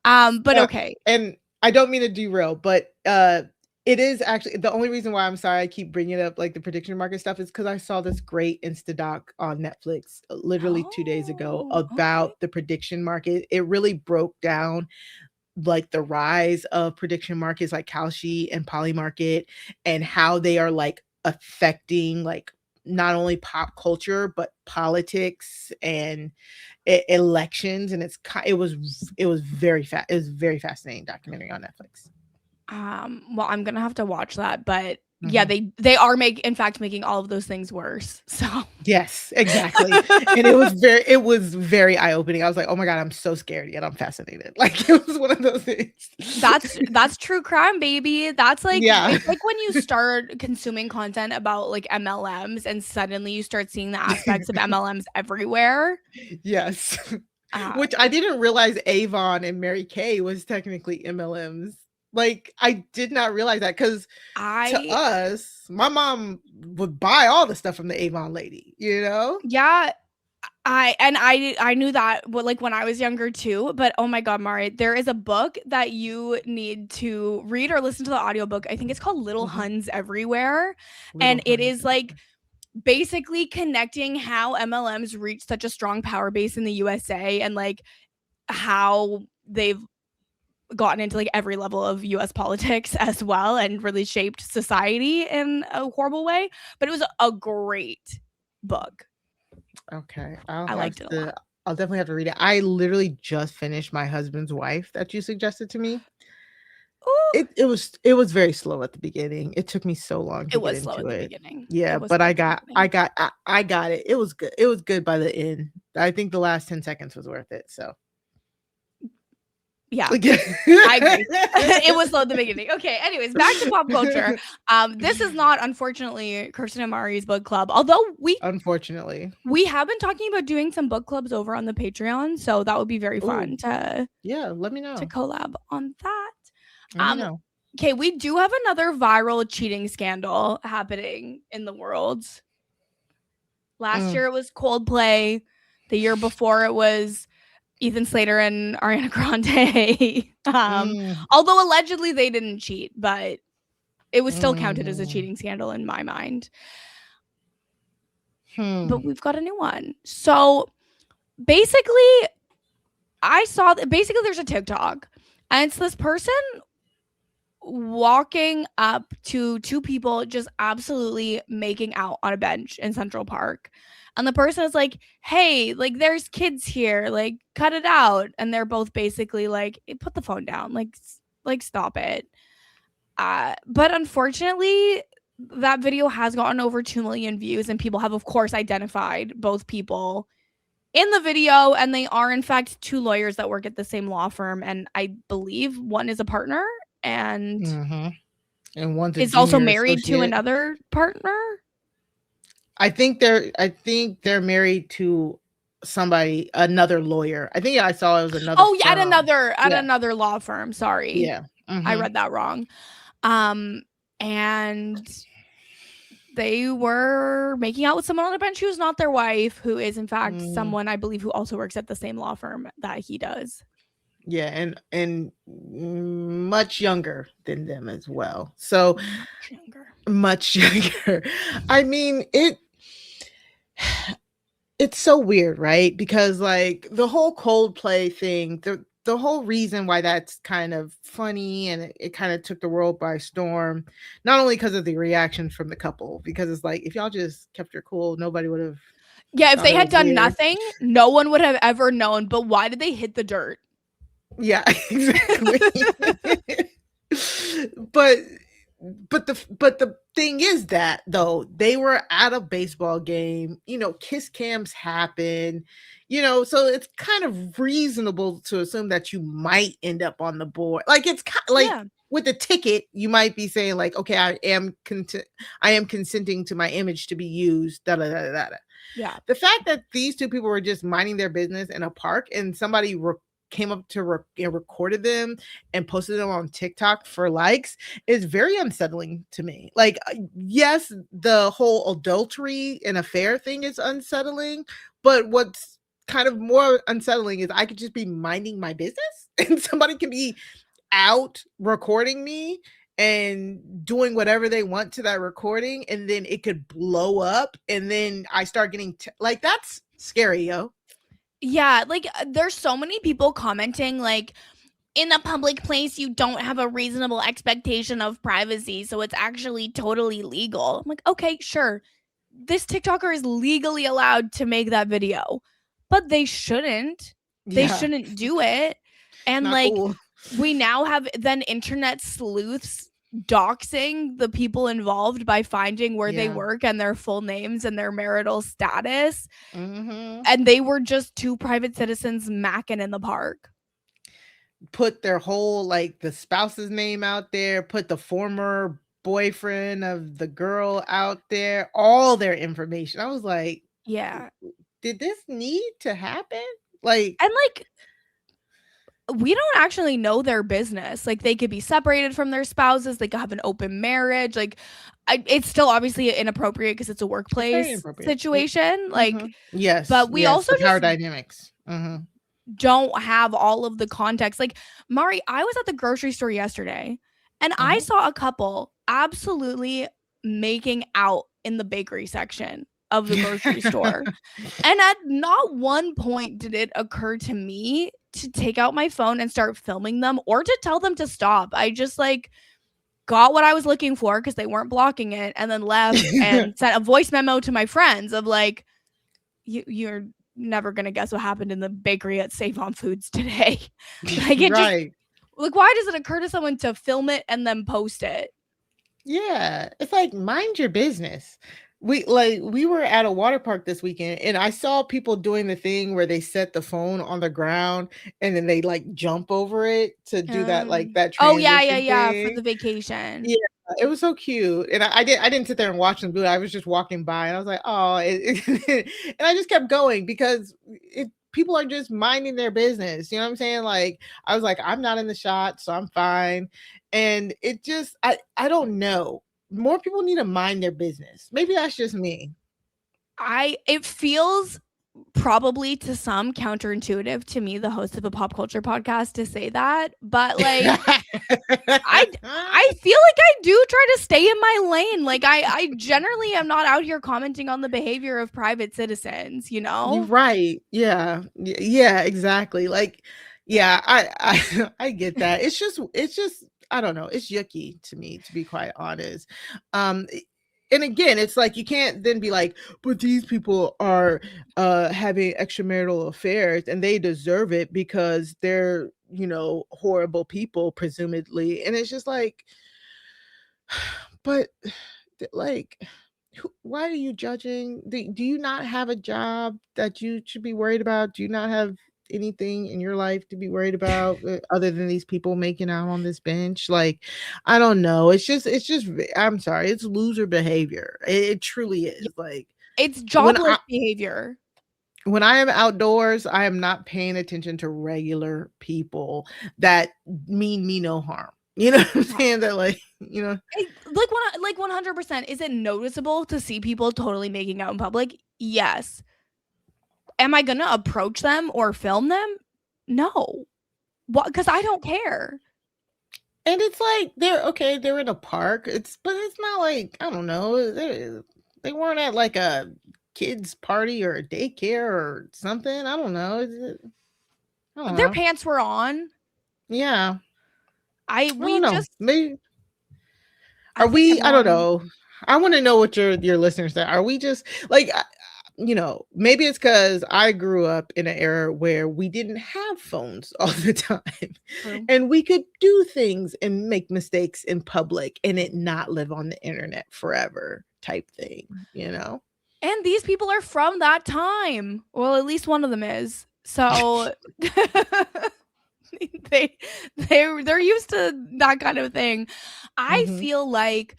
But okay. And I don't mean to derail, but it is actually the only reason why I'm sorry I keep bringing up like the prediction market stuff is because I saw this great Insta doc on Netflix literally 2 days ago about the prediction market. It really broke down like the rise of prediction markets like Kalshi and Polymarket and how they are like affecting like not only pop culture but politics and elections. And it was very it was very fascinating documentary on Netflix. Well, I'm gonna have to watch that, but yeah, they are in fact making all of those things worse. So yes, exactly. And it was very eye-opening. I was like, oh my god, I'm so scared yet I'm fascinated. Like it was one of those things. That's true crime, baby. That's like, yeah, it's like when you start consuming content about like MLMs and suddenly you start seeing the aspects of MLMs everywhere. Yes. Which I didn't realize Avon and Mary Kay was technically MLMs. Like I did not realize that because to us, my mom would buy all the stuff from the Avon lady, you know? Yeah. I knew that like when I was younger too, but oh my god, Mari, there is a book that you need to read or listen to the audiobook. I think it's called Little Huns Everywhere. And it is like basically connecting how MLMs reached such a strong power base in the USA and like how they've gotten into like every level of US politics as well and really shaped society in a horrible way. But it was a great book. Okay. I liked it a lot. I'll definitely have to read it. I literally just finished My Husband's Wife that you suggested to me. It was very slow at the beginning. It took me so long to get into it. Yeah, but I got it. It was good. It was good by the end. I think the last 10 seconds was worth it. So yeah, I agree. It was slow at the beginning. Okay, anyways, back to pop culture. This is not, unfortunately, Kirsten and Mari's book club. Although we have been talking about doing some book clubs over on the Patreon, so that would be very fun to let me know to collab on that. Let me know. Okay, we do have another viral cheating scandal happening in the world. Last year it was Coldplay. The year before it was Ethan Slater and Ariana Grande. Although allegedly they didn't cheat, but it was still counted as a cheating scandal in my mind. But we've got a new one. So basically, I saw that basically there's a TikTok, and it's this person walking up to two people just absolutely making out on a bench in Central Park. And the person is like, "Hey, like there's kids here, like cut it out." And they're both basically like, "Put the phone down. Like stop it." But unfortunately, that video has gotten over 2 million views, and people have of course identified both people in the video, and they are in fact two lawyers that work at the same law firm, and I believe one is a partner and Mm-hmm. And one's a is also junior married to associate. another partner. I think they're married to somebody, another lawyer. I think I saw it was another Oh yeah, firm. at Yeah. another law firm. Sorry, Yeah. I Mm-hmm. read that wrong. And they were making out with someone on a bench who's not their wife, who is in fact Mm, someone I believe who also works at the same law firm that he does. yeah, and much younger than them as well. So Much younger. much younger. I mean, it's so weird, right? Because like the whole Coldplay thing, the whole reason why that's kind of funny and it kind of took the world by storm, not only because of the reaction from the couple, because it's like if y'all just kept your cool, nobody would have Yeah, if thought they it had was done weird. nothing, no one would have ever known. But why did they hit the dirt? Yeah, exactly. but but the thing is that though they were at a baseball game, kiss cams happen, so it's kind of reasonable to assume that you might end up on the board. Like it's like Yeah. with the ticket, you might be saying like, okay, I am consenting to my image to be used. Da da da da da. Yeah. The fact that these two people were just minding their business in a park and somebody came up to and recorded them and posted them on TikTok for likes is very unsettling to me. Like, yes, the whole adultery and affair thing is unsettling, but what's kind of more unsettling is I could just be minding my business and somebody can be out recording me and doing whatever they want to that recording, and then it could blow up, and then I start getting like that's scary, yo. Yeah, like there's so many people commenting like in a public place you don't have a reasonable expectation of privacy, so it's actually totally legal. I'm like, "Okay, sure. This TikToker is legally allowed to make that video, but they shouldn't. They Yeah, shouldn't do it." And not like cool. we now have then internet sleuths doxing the people involved by finding where they Yeah. work and their full names and their marital status, Hmm. and they were just two private citizens macking in the park. Put their whole like the spouse's name out there, put the former boyfriend of the girl out there, all their information. I was like, Yeah. did this need to happen? Like, And like we don't actually know their business. Like they could be separated from their spouses, they could have an open marriage. Like it's still obviously inappropriate because it's a it's very workplace inappropriate. situation. Like, Yes, but we yes, also the power just dynamics. Hmm. don't have all of the context. Like, Mari, I was at the grocery store yesterday and I Hmm. saw a couple absolutely making out in the bakery section of the grocery store. And at not one point did it occur to me to take out my phone and start filming them or to tell them to stop. I just like got what I was looking for because they weren't blocking it and then left and sent a voice memo to my friends of like, you're never gonna guess what happened in the bakery at Save On Foods today. Like it just Right. like why does it occur to someone to film it and then post it? Yeah, it's like mind your business. We were at a water park this weekend and I saw people doing the thing where they set the phone on the ground and then they like jump over it to do that like that Oh yeah, yeah, transition yeah, for the thing. vacation. Yeah, it was so cute. And I didn't sit there and watch them do it. I was just walking by and I was like, "Oh," and I just kept going because people are just minding their business. You know what I'm saying? Like I was like, "I'm not in the shot, so I'm fine." And it just I don't know. More people need to mind their business. Maybe that's just me. It feels probably to some counterintuitive to me, the host of a pop culture podcast, to say that, but like I feel like I do try to stay in my lane. Like I generally am not out here commenting on the behavior of private citizens, you You're know? right. Yeah. Yeah, exactly. Like, yeah, I get that. It's just I don't know. It's yucky to me, to be quite honest. And again, it's like you can't then be like, but these people are having extramarital affairs and they deserve it because they're, horrible people, presumably. And it's just like, but like why are you judging? Do you not have a job that you should be worried about? Do you not have anything in your life to be worried about other than these people making out on this bench? Like, I don't know. It's just I'm sorry, it's loser behavior. It truly Y- is. Like It's when jobless I behavior. when I am outdoors, I am not paying attention to regular people that mean me no harm. You know what I'm Yeah. saying? That Like 100%. Is it noticeable to see people totally making out in public? Yes. Am I gonna approach them or film them? No. What? Because I don't care. and it's like they're okay, they're in a park. But it's not like, I don't know, they weren't at like a kids party or a daycare or something. I don't know. I don't Their know. pants were on. Yeah. I I don't we know. just Maybe I are think we, I don't everyone know. I want to know what your listeners say. Are we just like maybe it's because I grew up in an era where we didn't have phones all the time true. and we could do things and make mistakes in public and it not live on the internet forever type thing. And these people are from that time. Well, at least one of them is. So they they're used to that kind of thing. I Hmm. feel like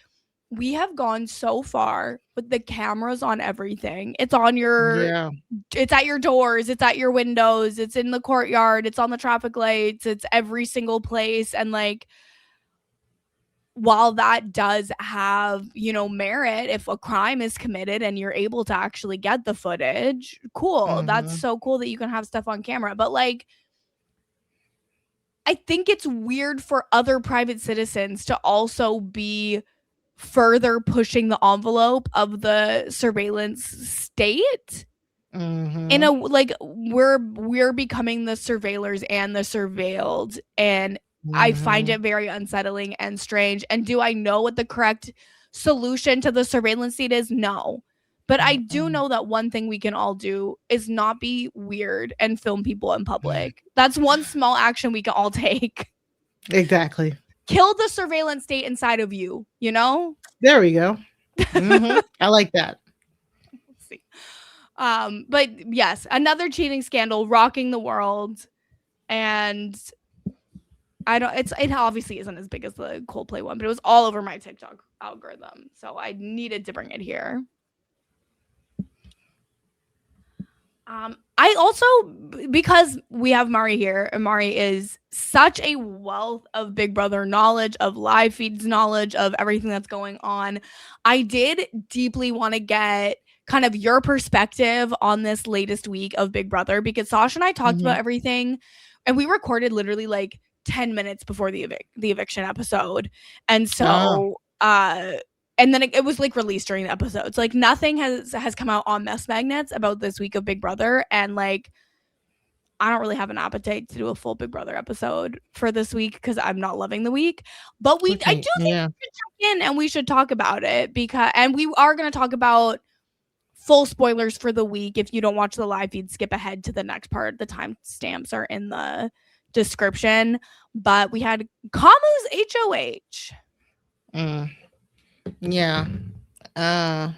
we have gone so far with the cameras on everything. Yeah. It's at your doors, it's at your windows, it's in the courtyard, it's on the traffic lights, it's every single place. And like, while that does have, merit, if a crime is committed and you're able to actually get the footage, cool. That's Hmm. so cool that you can have stuff on camera. But like, I think it's weird for other private citizens to also be further pushing the envelope of the surveillance state in Hmm. a like we're becoming the surveillors and the surveilled, and I find Hmm. it very unsettling and strange. And do I know what the correct solution to the surveillance state is? No. But I do know that one thing we can all do is not be weird and film people in public. That's one small action we can all take. Exactly. Kill the surveillance state inside of you, you know? There we go. I like that. Let's see. But yes, another cheating scandal rocking the world. And I don't it obviously isn't as big as the Coldplay one, but it was all over my TikTok algorithm. So I needed to bring it here. I also, because we have Mari here, and Mari is such a wealth of Big Brother knowledge, of live feeds knowledge, of everything that's going on. I did deeply want to get kind of your perspective on this latest week of Big Brother, because Sasha and I talked Hmm. about everything, and we recorded literally like 10 minutes before the eviction episode. And Oh. so and then it was like released during the episodes. Like nothing has come out on Mess Magnets about this week of Big Brother, and like I don't really have an appetite to do a full Big Brother episode for this week because I'm not loving the week. But I Okay. do think Yeah. we should check in and we should talk about it, and we are going to talk about full spoilers for the week. If you don't watch the live feed, skip ahead to the next part. The timestamps are in the description. But we had Kamu's HOH. Mm, yeah. Uh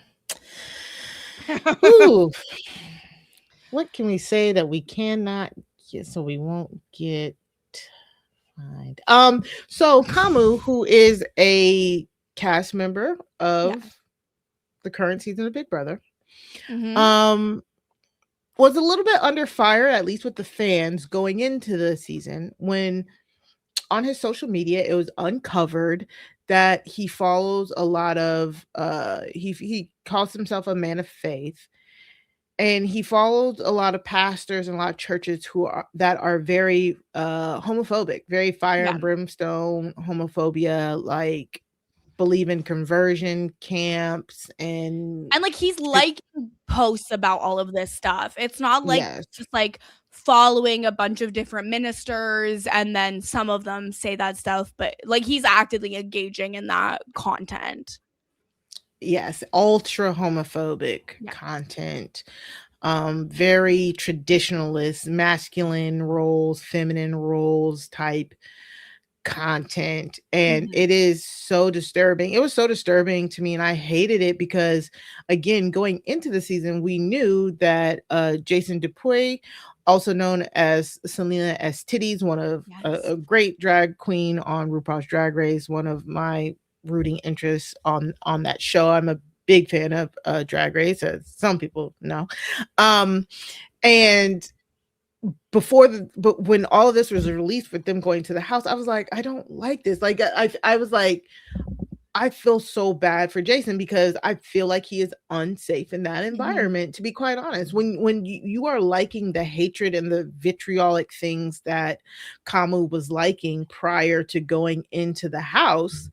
Ooh. What can we say that we cannot get so we won't get fined? So Kamu, who is a cast member Yeah. of the current season of Big Brother, Mm-hmm. um, was a little bit under fire, at least with the fans going into the season, when on his social media it was uncovered that he follows a lot of he calls himself a man of faith, and he followed a lot of pastors and a lot of churches that are very homophobic, very fire Yeah. and brimstone homophobia, like believe in conversion camps and And like he's it, liking posts about all of this stuff. It's not like yes, just like following a bunch of different ministers and then some of them say that stuff, but like he's actively engaging in that content. yes, ultra homophobic Yeah. content, very traditionalist, masculine roles, feminine roles type content, and Mhm. it is so disturbing. It was so disturbing to me and I hated it because again, going into the season, we knew that Jason Dupuy, also known as Selena S. Titties, one of Yes. a great drag queen on RuPaul's Drag Race, one of my rooting interests on that show. I'm a big fan of Drag Race, as some people know. And but when all of this was released with them going to the house, I was like, I don't like this. Like I was like, I feel so bad for Jason because I feel like he is unsafe in that Mhm. environment, to be quite honest. When you are liking the hatred and the vitriolic things that Kamu was liking prior to going into the house,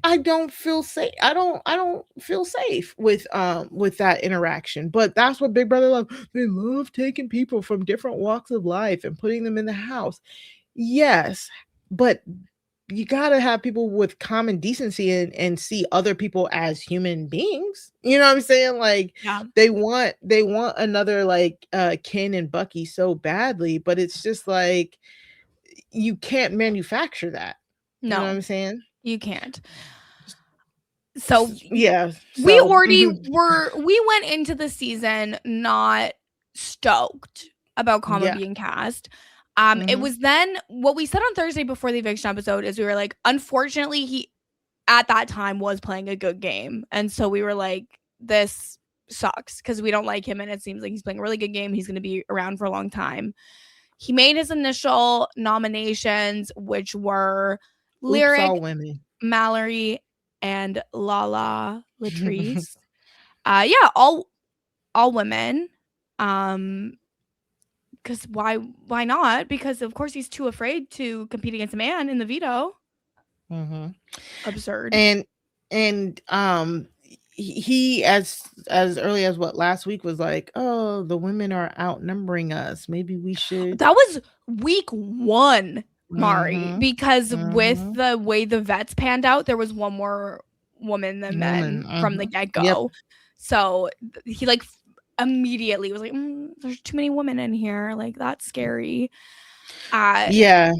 I don't feel safe. I don't feel safe with that interaction. But that's what Big Brother love. They love taking people from different walks of life and putting them in the house. Yes, but you gotta have people with common decency and see other people as human beings. You know what I'm saying? Like Yeah. they want another like Ken and Bucky so badly, but it's just like you can't manufacture that. You know what No, I'm saying? you can't. So Yeah. we So already we went into the season not stoked about Kama yeah. being cast. It Mhm. was then what we said on Thursday before the eviction episode is we were like, unfortunately, he at that time was playing a good game. And so we were like, this sucks because we don't like him. And it seems like he's playing a really good game. He's going to be around for a long time. He made his initial nominations, which were Oops, Lyric, all women. Mallory, and Lala Latrice. Yeah, all women. Um, because why not? Because of course he's too afraid to compete against a man in the veto. Mhm. Absurd. And he as early as what last week was like, "Oh, the women are outnumbering us. Maybe we should." That was week 1, Mari, Mhm. because with Mhm. the way the vets panned out, there was one more woman than Woman. men from the Mhm. Yep. get-go. So he like immediately was like, there's too many women in here. Like that's scary. Yeah.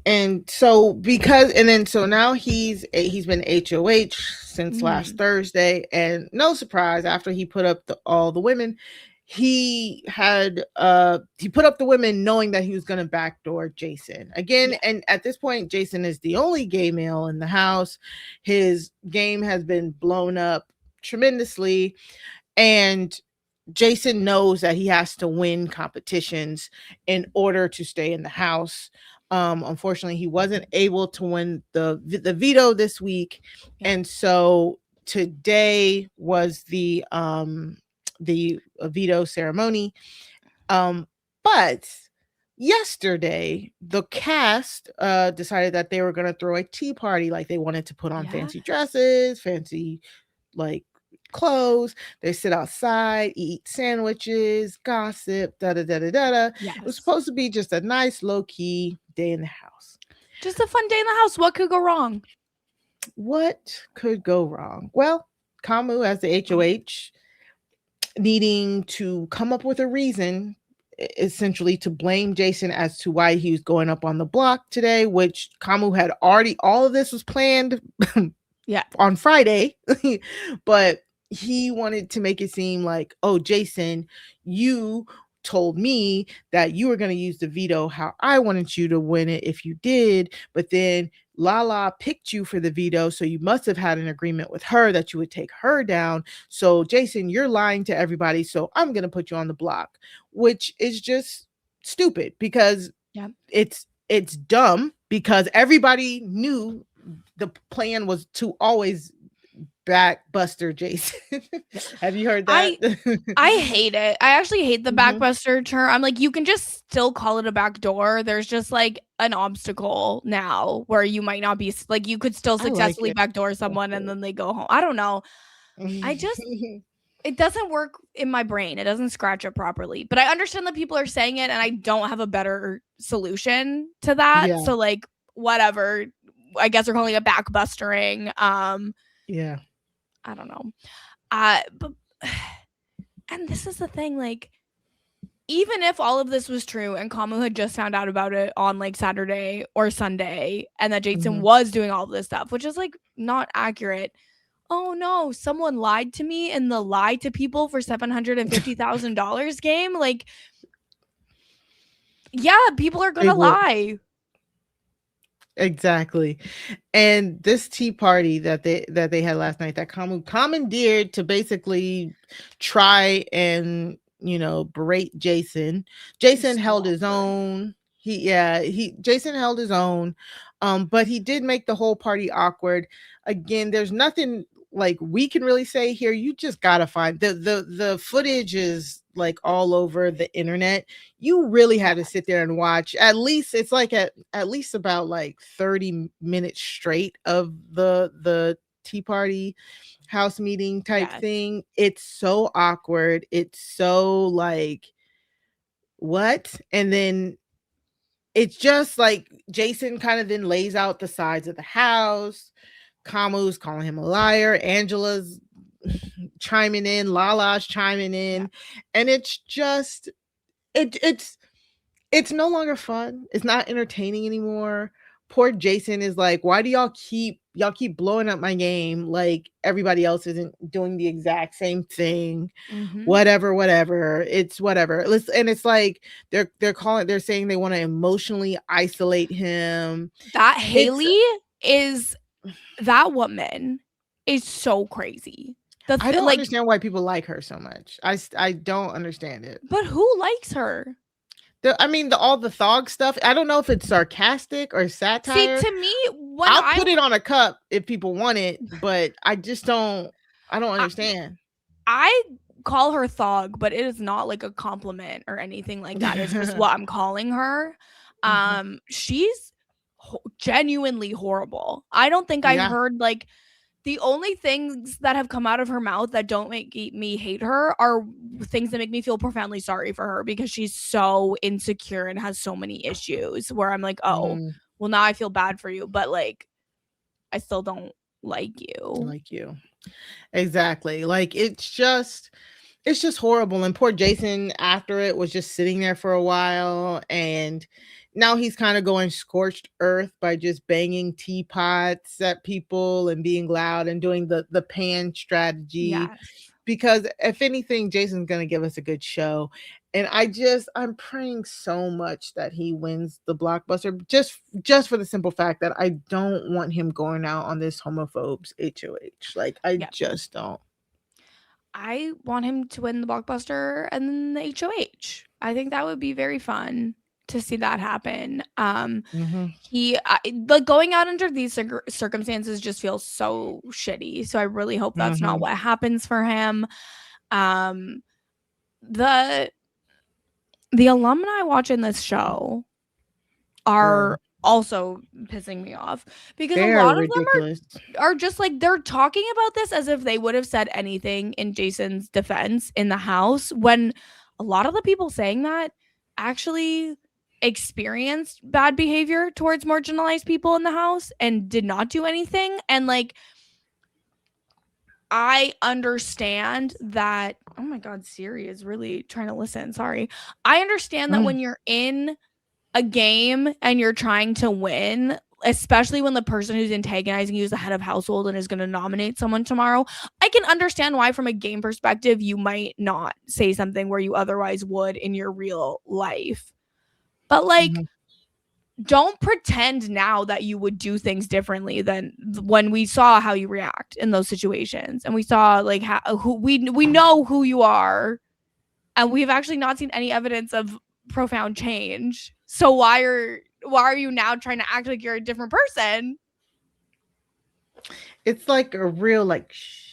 And so so now he's been HOH since last Mhm. Thursday, and no surprise, after he put up all the women, he put up the women knowing that he was going to backdoor Jason again. Yeah. And at this point, Jason is the only gay male in the house. His game has been blown up tremendously, and Jason knows that he has to win competitions in order to stay in the house. Unfortunately, he wasn't able to win the veto this week, Yeah. and so today was the veto ceremony. Um, but yesterday, the cast decided that they were going to throw a tea party, like they wanted to put on Yeah. fancy dresses, fancy like clothes. They sit outside, eat sandwiches, gossip, da da da da da. Da. It was Yes. supposed to be just a nice low key day in the house. Just a fun day in the house. What could go wrong? What could go wrong? Well, Kamu as the HOH needing to come up with a reason essentially to blame Jason as to why he was going up on the block today, which Kamu had already all of this was planned Yeah. on Friday, but he wanted to make it seem like, oh, Jason, you told me that you were going to use the veto how I wanted you to win it if you did, but then Lala picked you for the veto, so you must have had an agreement with her that you would take her down. So, Jason, you're lying to everybody, so I'm going to put you on the block, which is just stupid because Yeah. it's dumb because everybody knew the plan was to always backbuster Jason. Have you heard that? I hate it. I actually hate the Mhm. backbuster term. I'm like, you can just still call it a back door. There's just like an obstacle now where you might not be like, you could still I like successfully it. backdoor That's someone and good. then they go home. I don't know. I just it doesn't work in my brain. It doesn't scratch it properly. But I understand that people are saying it and I don't have a better solution to that. Yeah, So like whatever. I guess we're calling it backbustering. yeah. I don't know. But and this is the thing, like, even if all of this was true and Kamu had just found out about it on like Saturday or Sunday and that Jason Mhm. was doing all of this stuff, which is like not accurate. Oh no, someone lied to me in the lie to people for $750,000 game. Like, yeah, people are They gonna would. lie. Exactly. And this tea party that they had last night, that commandeered to basically try and, berate Jason. It's Jason so held his awkward. own. He Jason held his own. But he did make the whole party awkward. Again, there's nothing like we can really say here. You just gotta find the footage is like all over the internet. You really Yeah. had to sit there and watch. At least it's like at least about like 30 minutes straight of the tea party house meeting type Yes. thing. It's so awkward. It's so like what? And then it's just like Jason kind of then lays out the sides of the house. Kamu's calling him a liar. Angela's chiming in. Lala's chiming Yeah. in. And it's just it's no longer fun. It's not entertaining anymore. Poor Jason is like, why do y'all keep blowing up my game like everybody else isn't doing the exact same thing? Mm-hmm. Whatever. It's whatever. And it's like they're saying they want to emotionally isolate him. That It's Haley is that woman is so crazy. I don't Like, understand why people like her so much. I don't understand it. but who likes her? I mean, all the thog stuff. I don't know if it's sarcastic or See, satire. to me, when I'll put it on a cup if people want it, but I just don't. I don't I, understand. I call her thog, but it is not like a compliment or anything like that. It's just what I'm calling her. Mhm. She's genuinely horrible. I don't think I Yeah. heard like the only things that have come out of her mouth that don't make me hate her are things that make me feel profoundly sorry for her because she's so insecure and has so many issues where I'm like, oh, Mhm. well, now I feel bad for you, but like, I still don't like you. Like you. Exactly. Like it's just horrible. And poor Jason after it was just sitting there for a while, and now he's kind of going scorched earth by just banging teapots at people and being loud and doing the pan strategy. Yes. Because if anything, Jason's gonna give us a good show. And I'm praying so much that he wins the blockbuster, just for the simple fact that I don't want him going out on this homophobe's HOH. Like I Yeah. just don't. I want him to win the blockbuster and then the HOH. I think that would be very fun to see that happen. Mhm. Like going out under these circumstances just feels so shitty. So I really hope that's not Mhm. what happens for him. Um, the the alumni watching this show Girl, are also pissing me off because a they are lot of them ridiculous. are just like they're talking about this as if they would have said anything in Jason's defense in the house when a lot of the people saying that actually experienced bad behavior towards marginalized people in the house and did not do anything. And like, I understand that. Oh my God, Siri is really trying to listen. Sorry. I understand that Mm. when you're in a game and you're trying to win, especially when the person who's antagonizing you is the head of household and is going to nominate someone tomorrow, I can understand why, from a game perspective, you might not say something where you otherwise would in your real life. But like, Mhm. don't pretend now that you would do things differently than when we saw how you react in those situations, and we saw like how who we know who you are, and we've actually not seen any evidence of profound change. So why are you now trying to act like you're a different person? It's like a real like shh,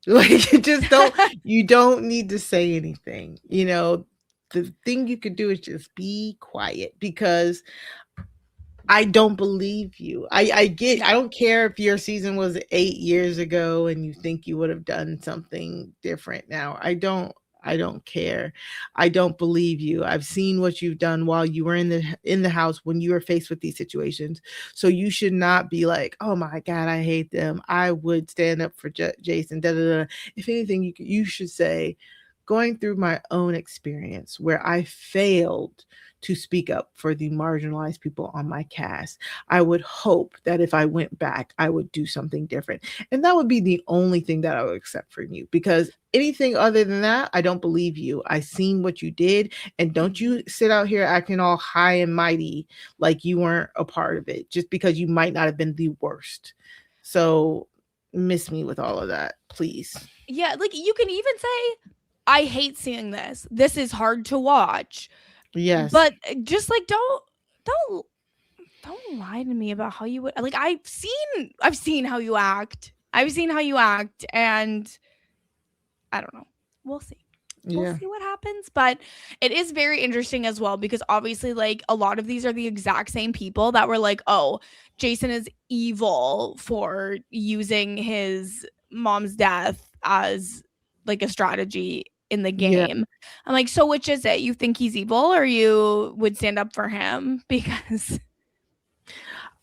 like you just don't you don't need to say anything. The thing you could do is just be quiet because I don't believe you. I Yeah. don't care if your season was 8 years ago and you think you would have done something different now. I don't care. I don't believe you. I've seen what you've done while you were in the house when you were faced with these situations. So you should not be like, "Oh my god, I hate them. I would stand up for Jason." Da, da, da. If anything, you should say, "Going through my own experience where I failed to speak up for the marginalized people on my cast. I would hope that if I went back, I would do something different." And that would be the only thing that I would accept from you because anything other than that, I don't believe you. I seen what you did. And don't Mhm. you sit out here acting all high and mighty like you weren't a part of it just because you might not have been the worst. So miss me with all of that, please. Yeah, like you can even say, I hate seeing this. This is hard to watch. Yes. But just like don't don't lie to me about how you would like I've seen how you act. I've seen how you act and I don't know. We'll see. We'll Yeah. see what happens, but it is very interesting as well because obviously like a lot of these are the exact same people that were like, "Oh, Jason is evil for using his mom's death as like a strategy in the Yeah. game." I'm like, "So which is it? You think he's evil or you would stand up for him?" Because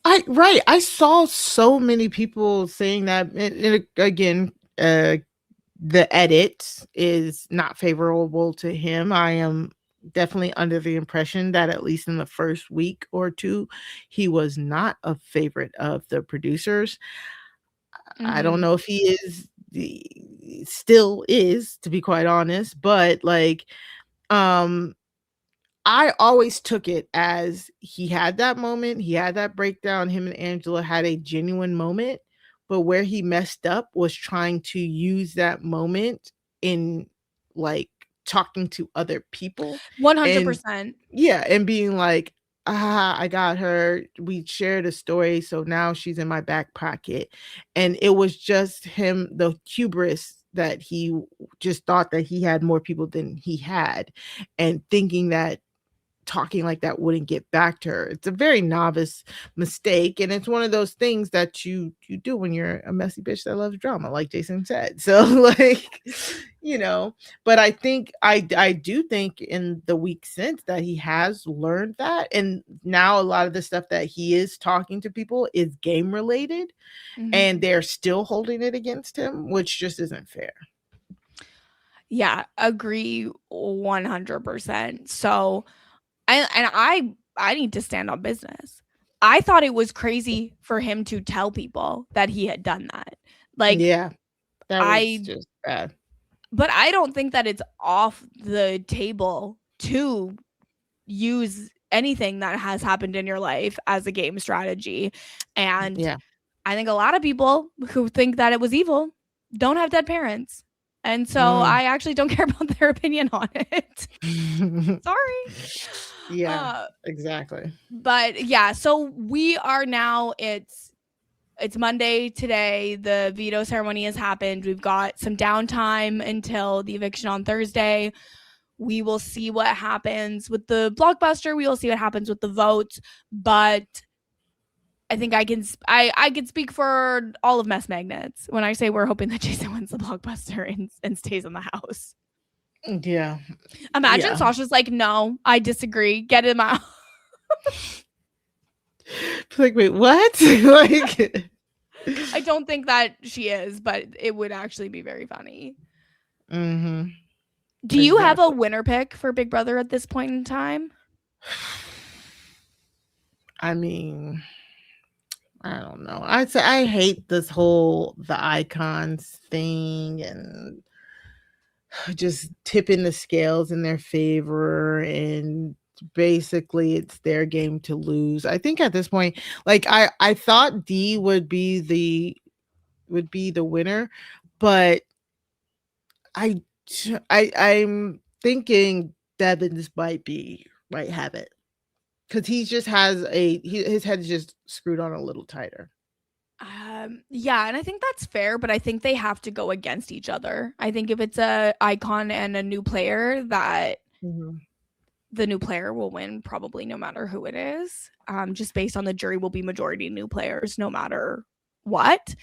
I saw so many people saying that and again, the edit is not favorable to him. I am definitely under the impression that at least in the first week or two, he was not a favorite of the producers. I don't mhm. know if he is still is, to be quite honest, but like um I always took it as he had that moment, he had that breakdown, him and Angela had a genuine moment, but where he messed up was trying to use that moment in, like, talking to other people and 100%. yeah, and being like, "Ah, I got her. We shared a story, so now she's in my back pocket." And it was just him, the hubris that he just thought that he had more people than he had, and thinking that talking like that wouldn't get back to her. It's a very novice mistake, and it's one of those things that you do when you're a messy bitch that loves drama, like Jason said. So like, you know, but I think I do think in the week since that he has learned that, and now a lot of the stuff that he is talking to people is game related, and Mhm. they're still holding it against him, which just isn't fair. Yeah, agree 100%. So, and I need to stand on business. I thought it was crazy for him to tell people that he had done that. Like Yeah, that was I just bad. but I don't think that it's off the table to use anything that has happened in your life as a game strategy. And Yeah. I think a lot of people who think that it was evil don't have dead parents. And so Mm. I actually don't care about their opinion on it. Sorry. Yeah, Uh, exactly. but yeah, so we are now it's Monday today. The veto ceremony has happened. We've got some downtime until the eviction on Thursday. We will see what happens with the blockbuster. We will see what happens with the vote. But I think I can speak for all of Mess Magnets when I say we're hoping that Jason wins the blockbuster and stays in the house. Yeah, Imagine yeah. Sasha's like, no, I disagree. Get him out. It's like, wait, what? Like, I don't think that she is, but it would actually be very funny. mm-hmm, Do you have a exactly. winner pick for Big Brother at this point in time? I mean, I don't know. I'd say I hate this whole the icons thing and just tipping the scales in their favor and basically it's their game to lose. I think at this point, like I thought D would be the winner, but I'm thinking Devin might have it because he just has his head is just screwed on a little tighter. Yeah, and I think that's fair, but I think they have to go against each other. I think if it's a icon and a new player, that the new player will win probably no matter who it is. Just based on the jury will be majority new players no matter what.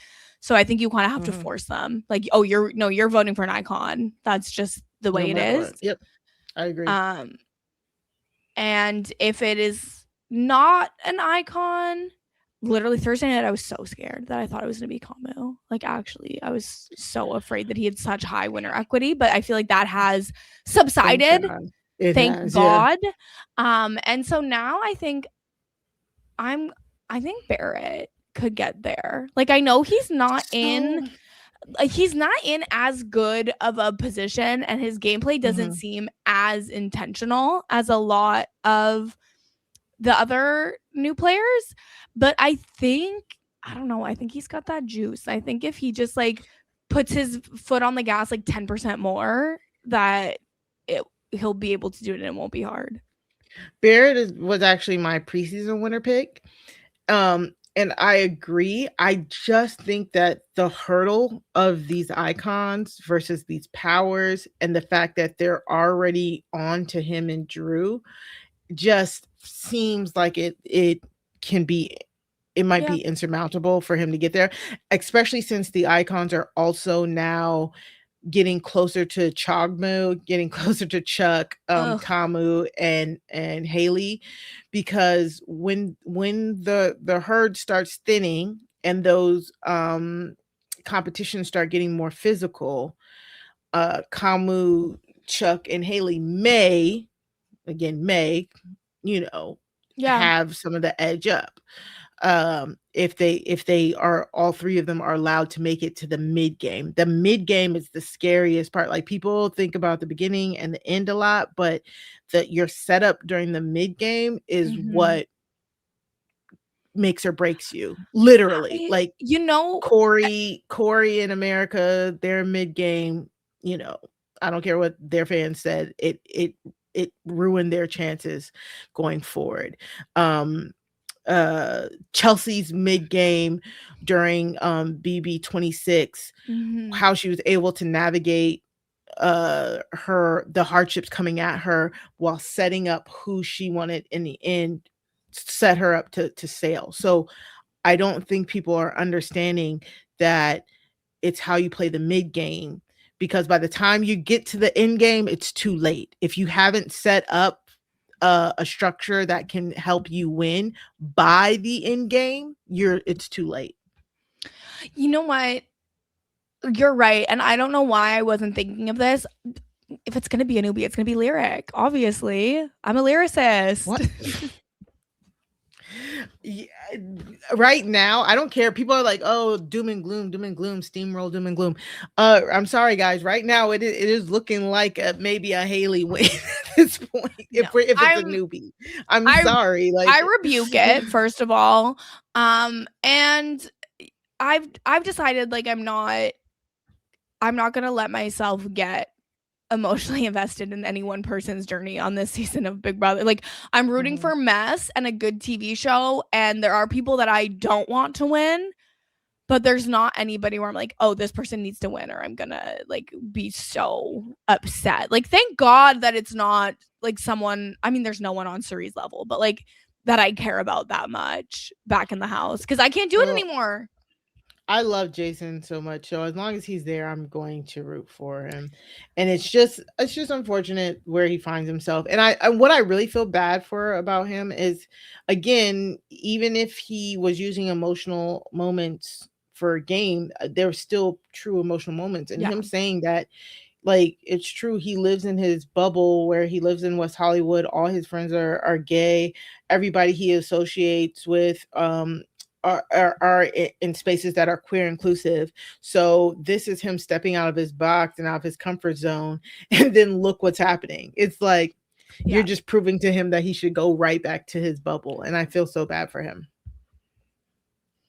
So I think you kind of have to force them. Like, oh, you're voting for an icon. That's just the way No it matter is. what. Yep. I agree. And if it is not an icon, literally Thursday night, I was so scared that I thought it was going to be Camu. Like, actually, I was so afraid that he had such high winner equity, but I feel like that has subsided. Thank God. Yeah. And so now I think Barrett could get there. Like, I know he's not in as good of a position, and his gameplay doesn't seem as intentional as a lot of the other new players, but I don't know, I think he's got that juice. I think if he just like puts his foot on the gas like 10% more, that he'll be able to do it and it won't be hard. Barrett was actually my preseason winner pick. And I agree. I just think that the hurdle of these icons versus these powers and the fact that they're already on to him and Drew just seems like it might be insurmountable for him to get there, especially since the icons are also now getting closer to Chogmu, getting closer to Chuck, Camu, and Haley, because when the herd starts thinning and those competitions start getting more physical, Camu, Chuck, and Haley may, have some of the edge up. If they are, all three of them are allowed to make it to the mid game. The mid game is the scariest part. Like, people think about the beginning and the end a lot, but your setup during the mid game is what makes or breaks you, literally. Like, Corey in America, their mid game, I don't care what their fans said, it ruined their chances going forward. Chelsea's mid game during BB26, how she was able to navigate the hardships coming at her while setting up who she wanted in the end, set her up to sail. So I don't think people are understanding that it's how you play the mid game, because by the time you get to the end game, it's too late. If you haven't set up a structure that can help you win by the end game, it's too late. You know what? You're right. And I don't know why I wasn't thinking of this. If it's going to be a newbie, it's going to be Lyric. Obviously. I'm a lyricist. What? Yeah, right now, I don't care. People are like, oh, doom and gloom, steamroll, doom and gloom. I'm sorry, guys. Right now, it is looking like maybe a Haley win at this point. If it's a newbie, I'm sorry. Like, I rebuke it, first of all. And I've decided, like, I'm not gonna let myself get emotionally invested in any one person's journey on this season of Big Brother. Like, I'm rooting for mess and a good TV show, and there are people that I don't want to win, but there's not anybody where I'm like, oh, this person needs to win, or I'm gonna like be so upset. Like, thank God that it's not like someone, I mean, there's no one on Cerie's level, but like that I care about that much back in the house, because I can't do it anymore. I love Jason so much, so as long as he's there, I'm going to root for him. And it's just unfortunate where he finds himself. And what I really feel bad for about him is, again, even if he was using emotional moments for a game, there's still true emotional moments. And him saying that, like, it's true, he lives in his bubble where he lives in West Hollywood. All his friends are gay. Everybody he associates with are in spaces that are queer inclusive. So this is him stepping out of his box and out of his comfort zone, and then look what's happening. It's like, you're just proving to him that he should go right back to his bubble, and I feel so bad for him.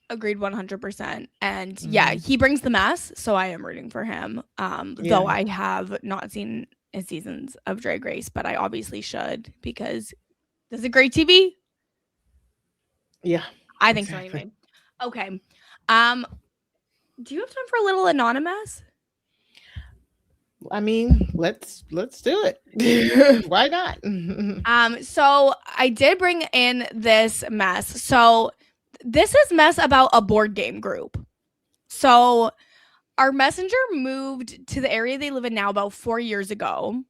Agreed 100%. And he brings the mess, so I am rooting for him. Though I have not seen his seasons of Drag Race, but I obviously should, because this is great TV. Yeah, I think so anyway. Okay. Do you have time for a little anonymous? I mean, let's do it. Why not? So I did bring in this mess. So this is mess about a board game group. So our messenger moved to the area they live in now about 4 years ago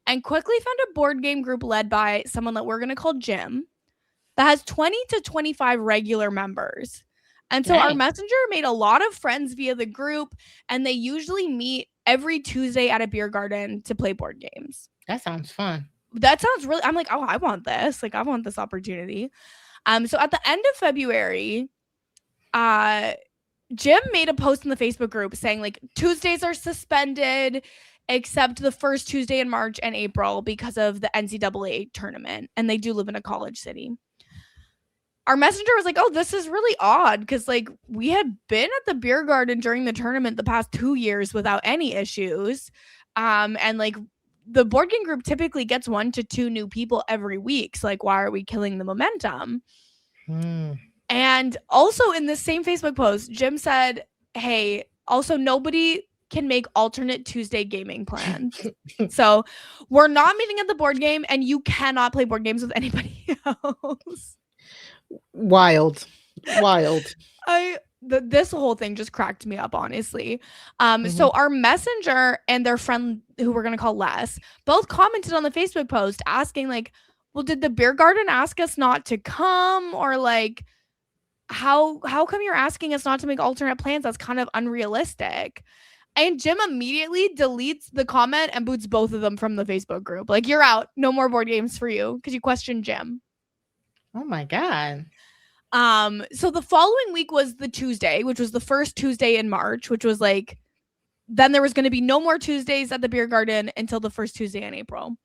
and quickly found a board game group led by someone that we're going to call Jim that has 20 to 25 regular members. And so our Dang, messenger made a lot of friends via the group, and they usually meet every Tuesday at a beer garden to play board games. that sounds fun. That sounds really, I'm like, oh, I want this. Like, I want this opportunity. So at the end of February, Jim made a post in the Facebook group saying like Tuesdays are suspended except the first Tuesday in March and April because of the NCAA tournament, and they do live in a college city. Our messenger was like, oh, this is really odd because like we had been at the beer garden during the tournament the past 2 years without any issues. And like the board game group typically gets 1 to 2 new people every week. So like, why are we killing the momentum? And also in this same Facebook post, Jim said, hey, also nobody can make alternate Tuesday gaming plans. So we're not meeting at the board game, and you cannot play board games with anybody else. Wild. This whole thing just cracked me up, honestly. So our messenger and their friend, who we're gonna call Les, both commented on the Facebook post asking like, well, did the beer garden ask us not to come, or like how come you're asking us not to make alternate plans? That's kind of unrealistic. And Jim immediately deletes the comment and boots both of them from the Facebook group. Like, you're out. No more board games for you because you questioned Jim. Oh my God. So the following week was the Tuesday, which was the first Tuesday in March, which was like, then there was going to be no more Tuesdays at the beer garden until the first Tuesday in April.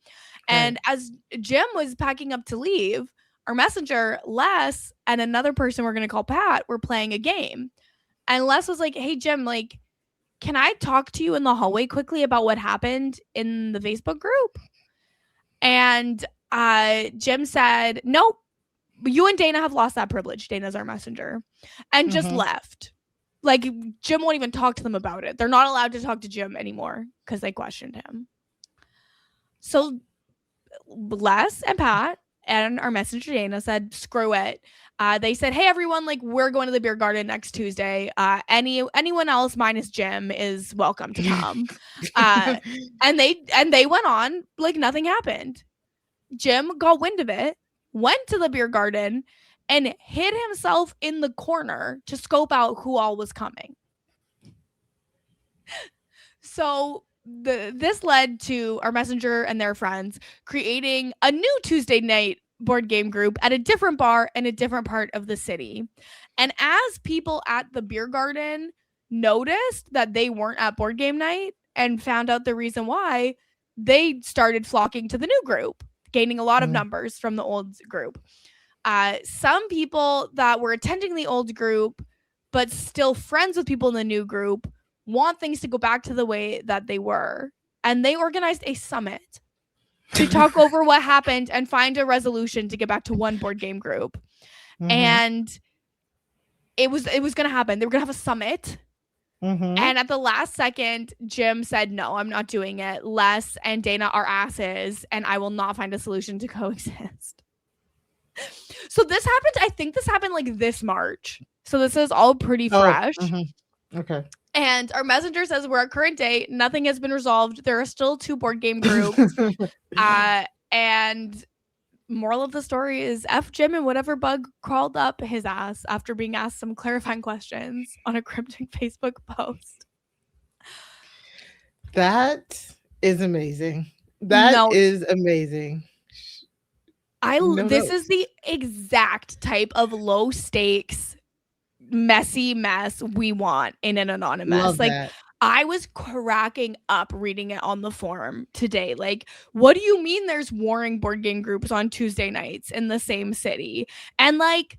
And as Jim was packing up to leave, our messenger, Les, and another person we're going to call Pat were playing a game. And Les was like, hey, Jim, like, can I talk to you in the hallway quickly about what happened in the Facebook group? And Jim said, nope, you and Dana have lost that privilege. Dana's our messenger. And just left. Like, Jim won't even talk to them about it. They're not allowed to talk to Jim anymore because they questioned him. So Les and Pat and our messenger Dana said, screw it. They said, hey, everyone, like, we're going to the beer garden next Tuesday. Anyone else minus Jim is welcome to come. And they went on like nothing happened. Jim got wind of it, went to the beer garden, and hid himself in the corner to scope out who all was coming. So this led to our messenger and their friends creating a new Tuesday night board game group at a different bar in a different part of the city. And as people at the beer garden noticed that they weren't at board game night and found out the reason why, they started flocking to the new group, gaining a lot of numbers from the old group. Some people that were attending the old group but still friends with people in the new group want things to go back to the way that they were. And they organized a summit to talk over what happened and find a resolution to get back to one board game group. And it was going to happen. They were going to have a summit. And at the last second, Jim said, no, I'm not doing it. Les and Dana are asses, and I will not find a solution to coexist. So this happened, I think this happened like this March. So this is all pretty fresh. Okay. And our messenger says we're at current date. Nothing has been resolved. There are still 2 board game groups. And moral of the story is F Jim and whatever bug crawled up his ass after being asked some clarifying questions on a cryptic Facebook post. That is amazing. That is amazing. This is the exact type of low stakes messy mess we want in an anonymous. Love like that. I was cracking up reading it on the forum today. Like, what do you mean there's warring board game groups on Tuesday nights in the same city? And like,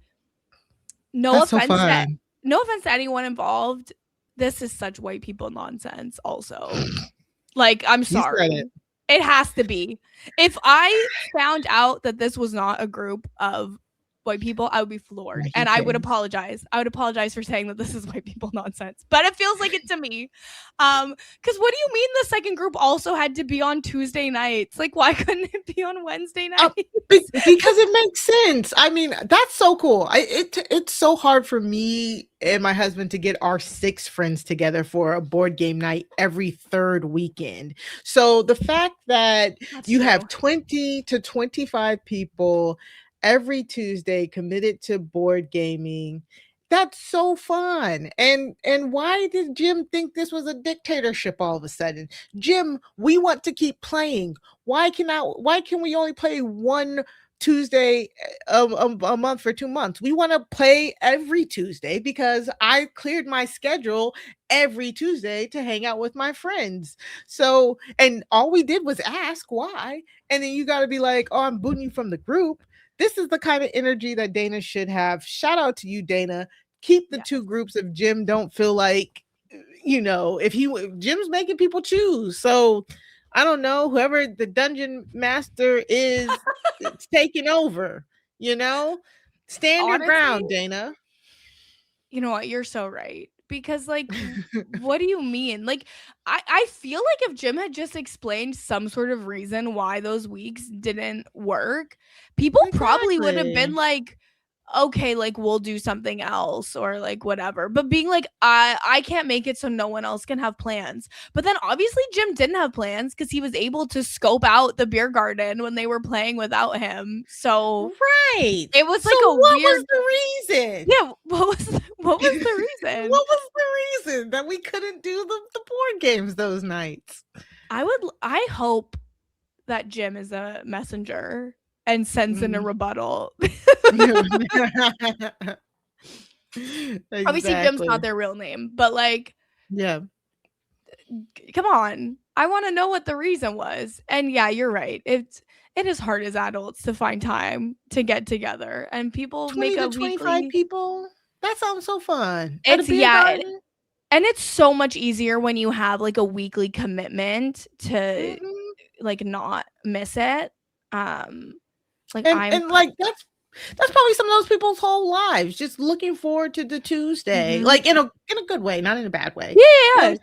no offense to anyone involved. This is such white people nonsense also. Like, I'm sorry. It has to be. If I found out that this was not a group of white people, I would be floored. Mikey And I would Kings. apologize. I would apologize for saying that this is white people nonsense. But it feels like it to me. Because what do you mean the second group also had to be on Tuesday nights? Like, why couldn't it be on Wednesday nights? Because it makes sense. I mean, that's so cool. It's so hard for me and my husband to get our 6 friends together for a board game night every third weekend. So the fact that That's you true. have 20 to 25 people every Tuesday committed to board gaming, that's so fun. And why did Jim think this was a dictatorship all of a sudden? Jim, we want to keep playing. Why can we only play one Tuesday a month for 2 months? We want to play every Tuesday because I cleared my schedule every Tuesday to hang out with my friends. So, and all we did was ask why. And then you got to be like, "Oh, I'm booting you from the group." This is the kind of energy that Dana should have. Shout out to you, Dana. Keep the 2 groups if Jim don't feel like, if Jim's making people choose. So I don't know, whoever the dungeon master is, it's taking over, stand your ground, Dana. You know what? You're so right. Because, like, what do you mean? Like, I feel like if Jim had just explained some sort of reason why those weeks didn't work, people probably would have been like, okay, like, we'll do something else or like whatever. But being like, I can't make it so no one else can have plans. But then obviously Jim didn't have plans because he was able to scope out the beer garden when they were playing without him. So right, it was like so a what weird. was the reason? Yeah, what was the reason? What was the reason that we couldn't do the board games those nights? I hope that Jim is a messenger and sends in a rebuttal. Exactly. Obviously, Jim's not their real name, but like, yeah, come on. I want to know what the reason was. And yeah, you're right. It is hard as adults to find time to get together, and people 20 make to a 25 weekly. people. That sounds so fun. It's and it's so much easier when you have like a weekly commitment to like not miss it. Like and like that's probably some of those people's whole lives, just looking forward to the Tuesday, like in a good way, not in a bad way. Yeah.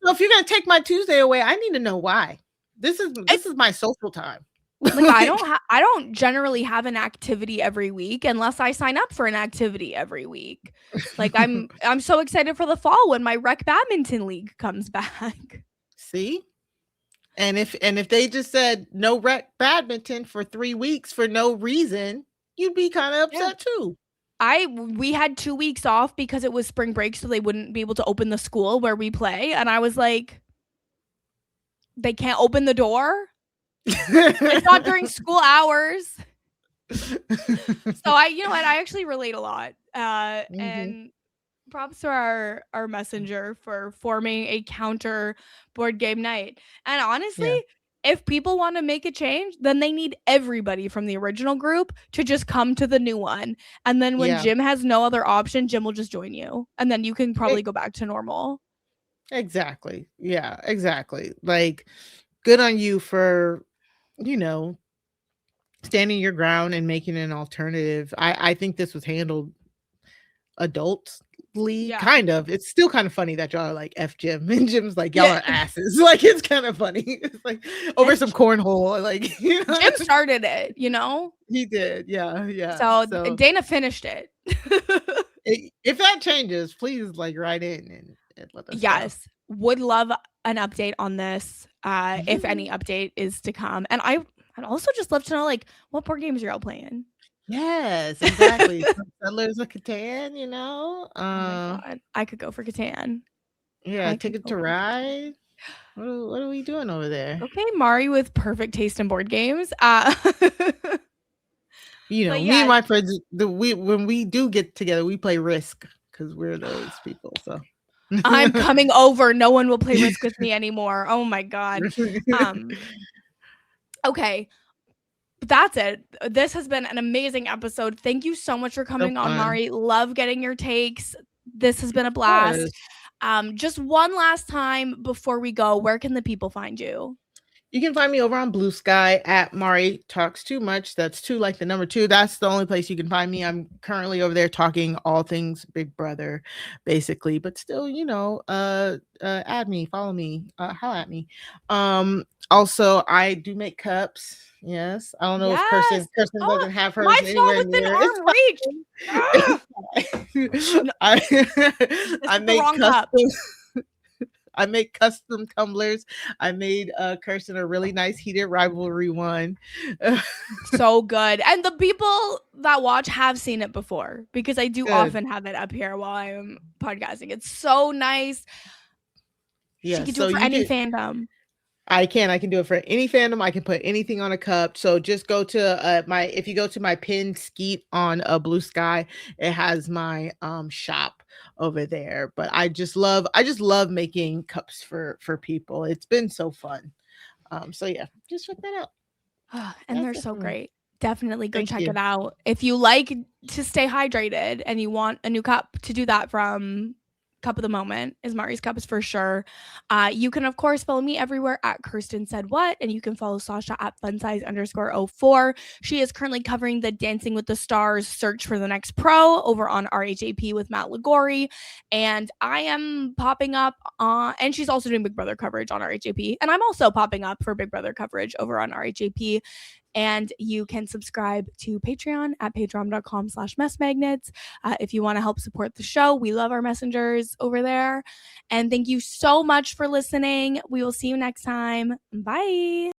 So if you're gonna take my Tuesday away, I need to know why. This is my social time. Like I don't generally have an activity every week unless I sign up for an activity every week. Like I'm so excited for the fall when my rec badminton league comes back. See? And if they just said no rec badminton for 3 weeks for no reason, you'd be kind of upset too. We had 2 weeks off because it was spring break, so they wouldn't be able to open the school where we play, and I was like, they can't open the door? It's not during school hours. So I actually relate a lot. And props to our messenger for forming a counter board game night. And honestly, if people want to make a change, then they need everybody from the original group to just come to the new one. And then when Jim has no other option, Jim will just join you. And then you can probably go back to normal. Exactly. Yeah, exactly. Like, good on you for, standing your ground and making an alternative. I think this was handled adultly, kind of. It's still kind of funny that y'all are like F Jim, and Jim's like, y'all are asses. Like, it's kind of funny. It's like over some cornhole, like, Jim started it, he did. Yeah. So Dana finished it. If that changes, please write in and let us know. Would love an update on this, if any update is to come. And I'd also just love to know, what board games are y'all playing? Yes, exactly. Settlers of Catan, oh my God. I could go for Catan. Yeah, Ticket to Ride. What are we doing over there? Okay, Mari with perfect taste in board games. Me and my friends, when we do get together, we play Risk because we're those people. So I'm coming over. No one will play Risk with me anymore. Oh my God. Okay. That's it. This has been an amazing episode. Thank you so much for coming on, Mari. Love getting your takes. This has been a blast. Just one last time before we go, where can the people find you? You can find me over on Blue Sky at Mari Talks Too Much. That's two like the number two. That's the only place you can find me. I'm currently over there talking all things Big Brother, basically. But still, add me, follow me, holla at me. Also, I do make cups. Yes, I don't know if Kirsten Yes. Kirsten Oh, doesn't have hers mine's not anywhere within near. arm reach. Ah! It's fine. No, this I is the make wrong cup. custom I make custom tumblers. I made Kirsten a really nice heated rivalry one. So good. And the people that watch have seen it before because I do Good. often have it up here while I'm podcasting. It's so nice. Yeah, She could do so it for you any can fandom. I can do it for any fandom. I can put anything on a cup. So just go to my if you go to my pinned skeet on Blue Sky, it has my shop over there. But I just love making cups for people. It's been so fun. So yeah, just check that out. And they're That's it so for me. great. Definitely go Thank check you. it out. If you like to stay hydrated and you want a new cup to do that from, Cup of the Moment is Mari's Cups for sure. You can, of course, follow me everywhere at Kirsten Said What, and you can follow Sasha at funsize_04. She is currently covering the Dancing with the Stars Search for the Next Pro over on RHAP with Matt Ligori. And I am popping up and she's also doing Big Brother coverage on RHAP. And I'm also popping up for Big Brother coverage over on RHAP. And you can subscribe to Patreon at patreon.com/messmagnets if you want to help support the show. We love our messengers over there. And thank you so much for listening. We will see you next time. Bye.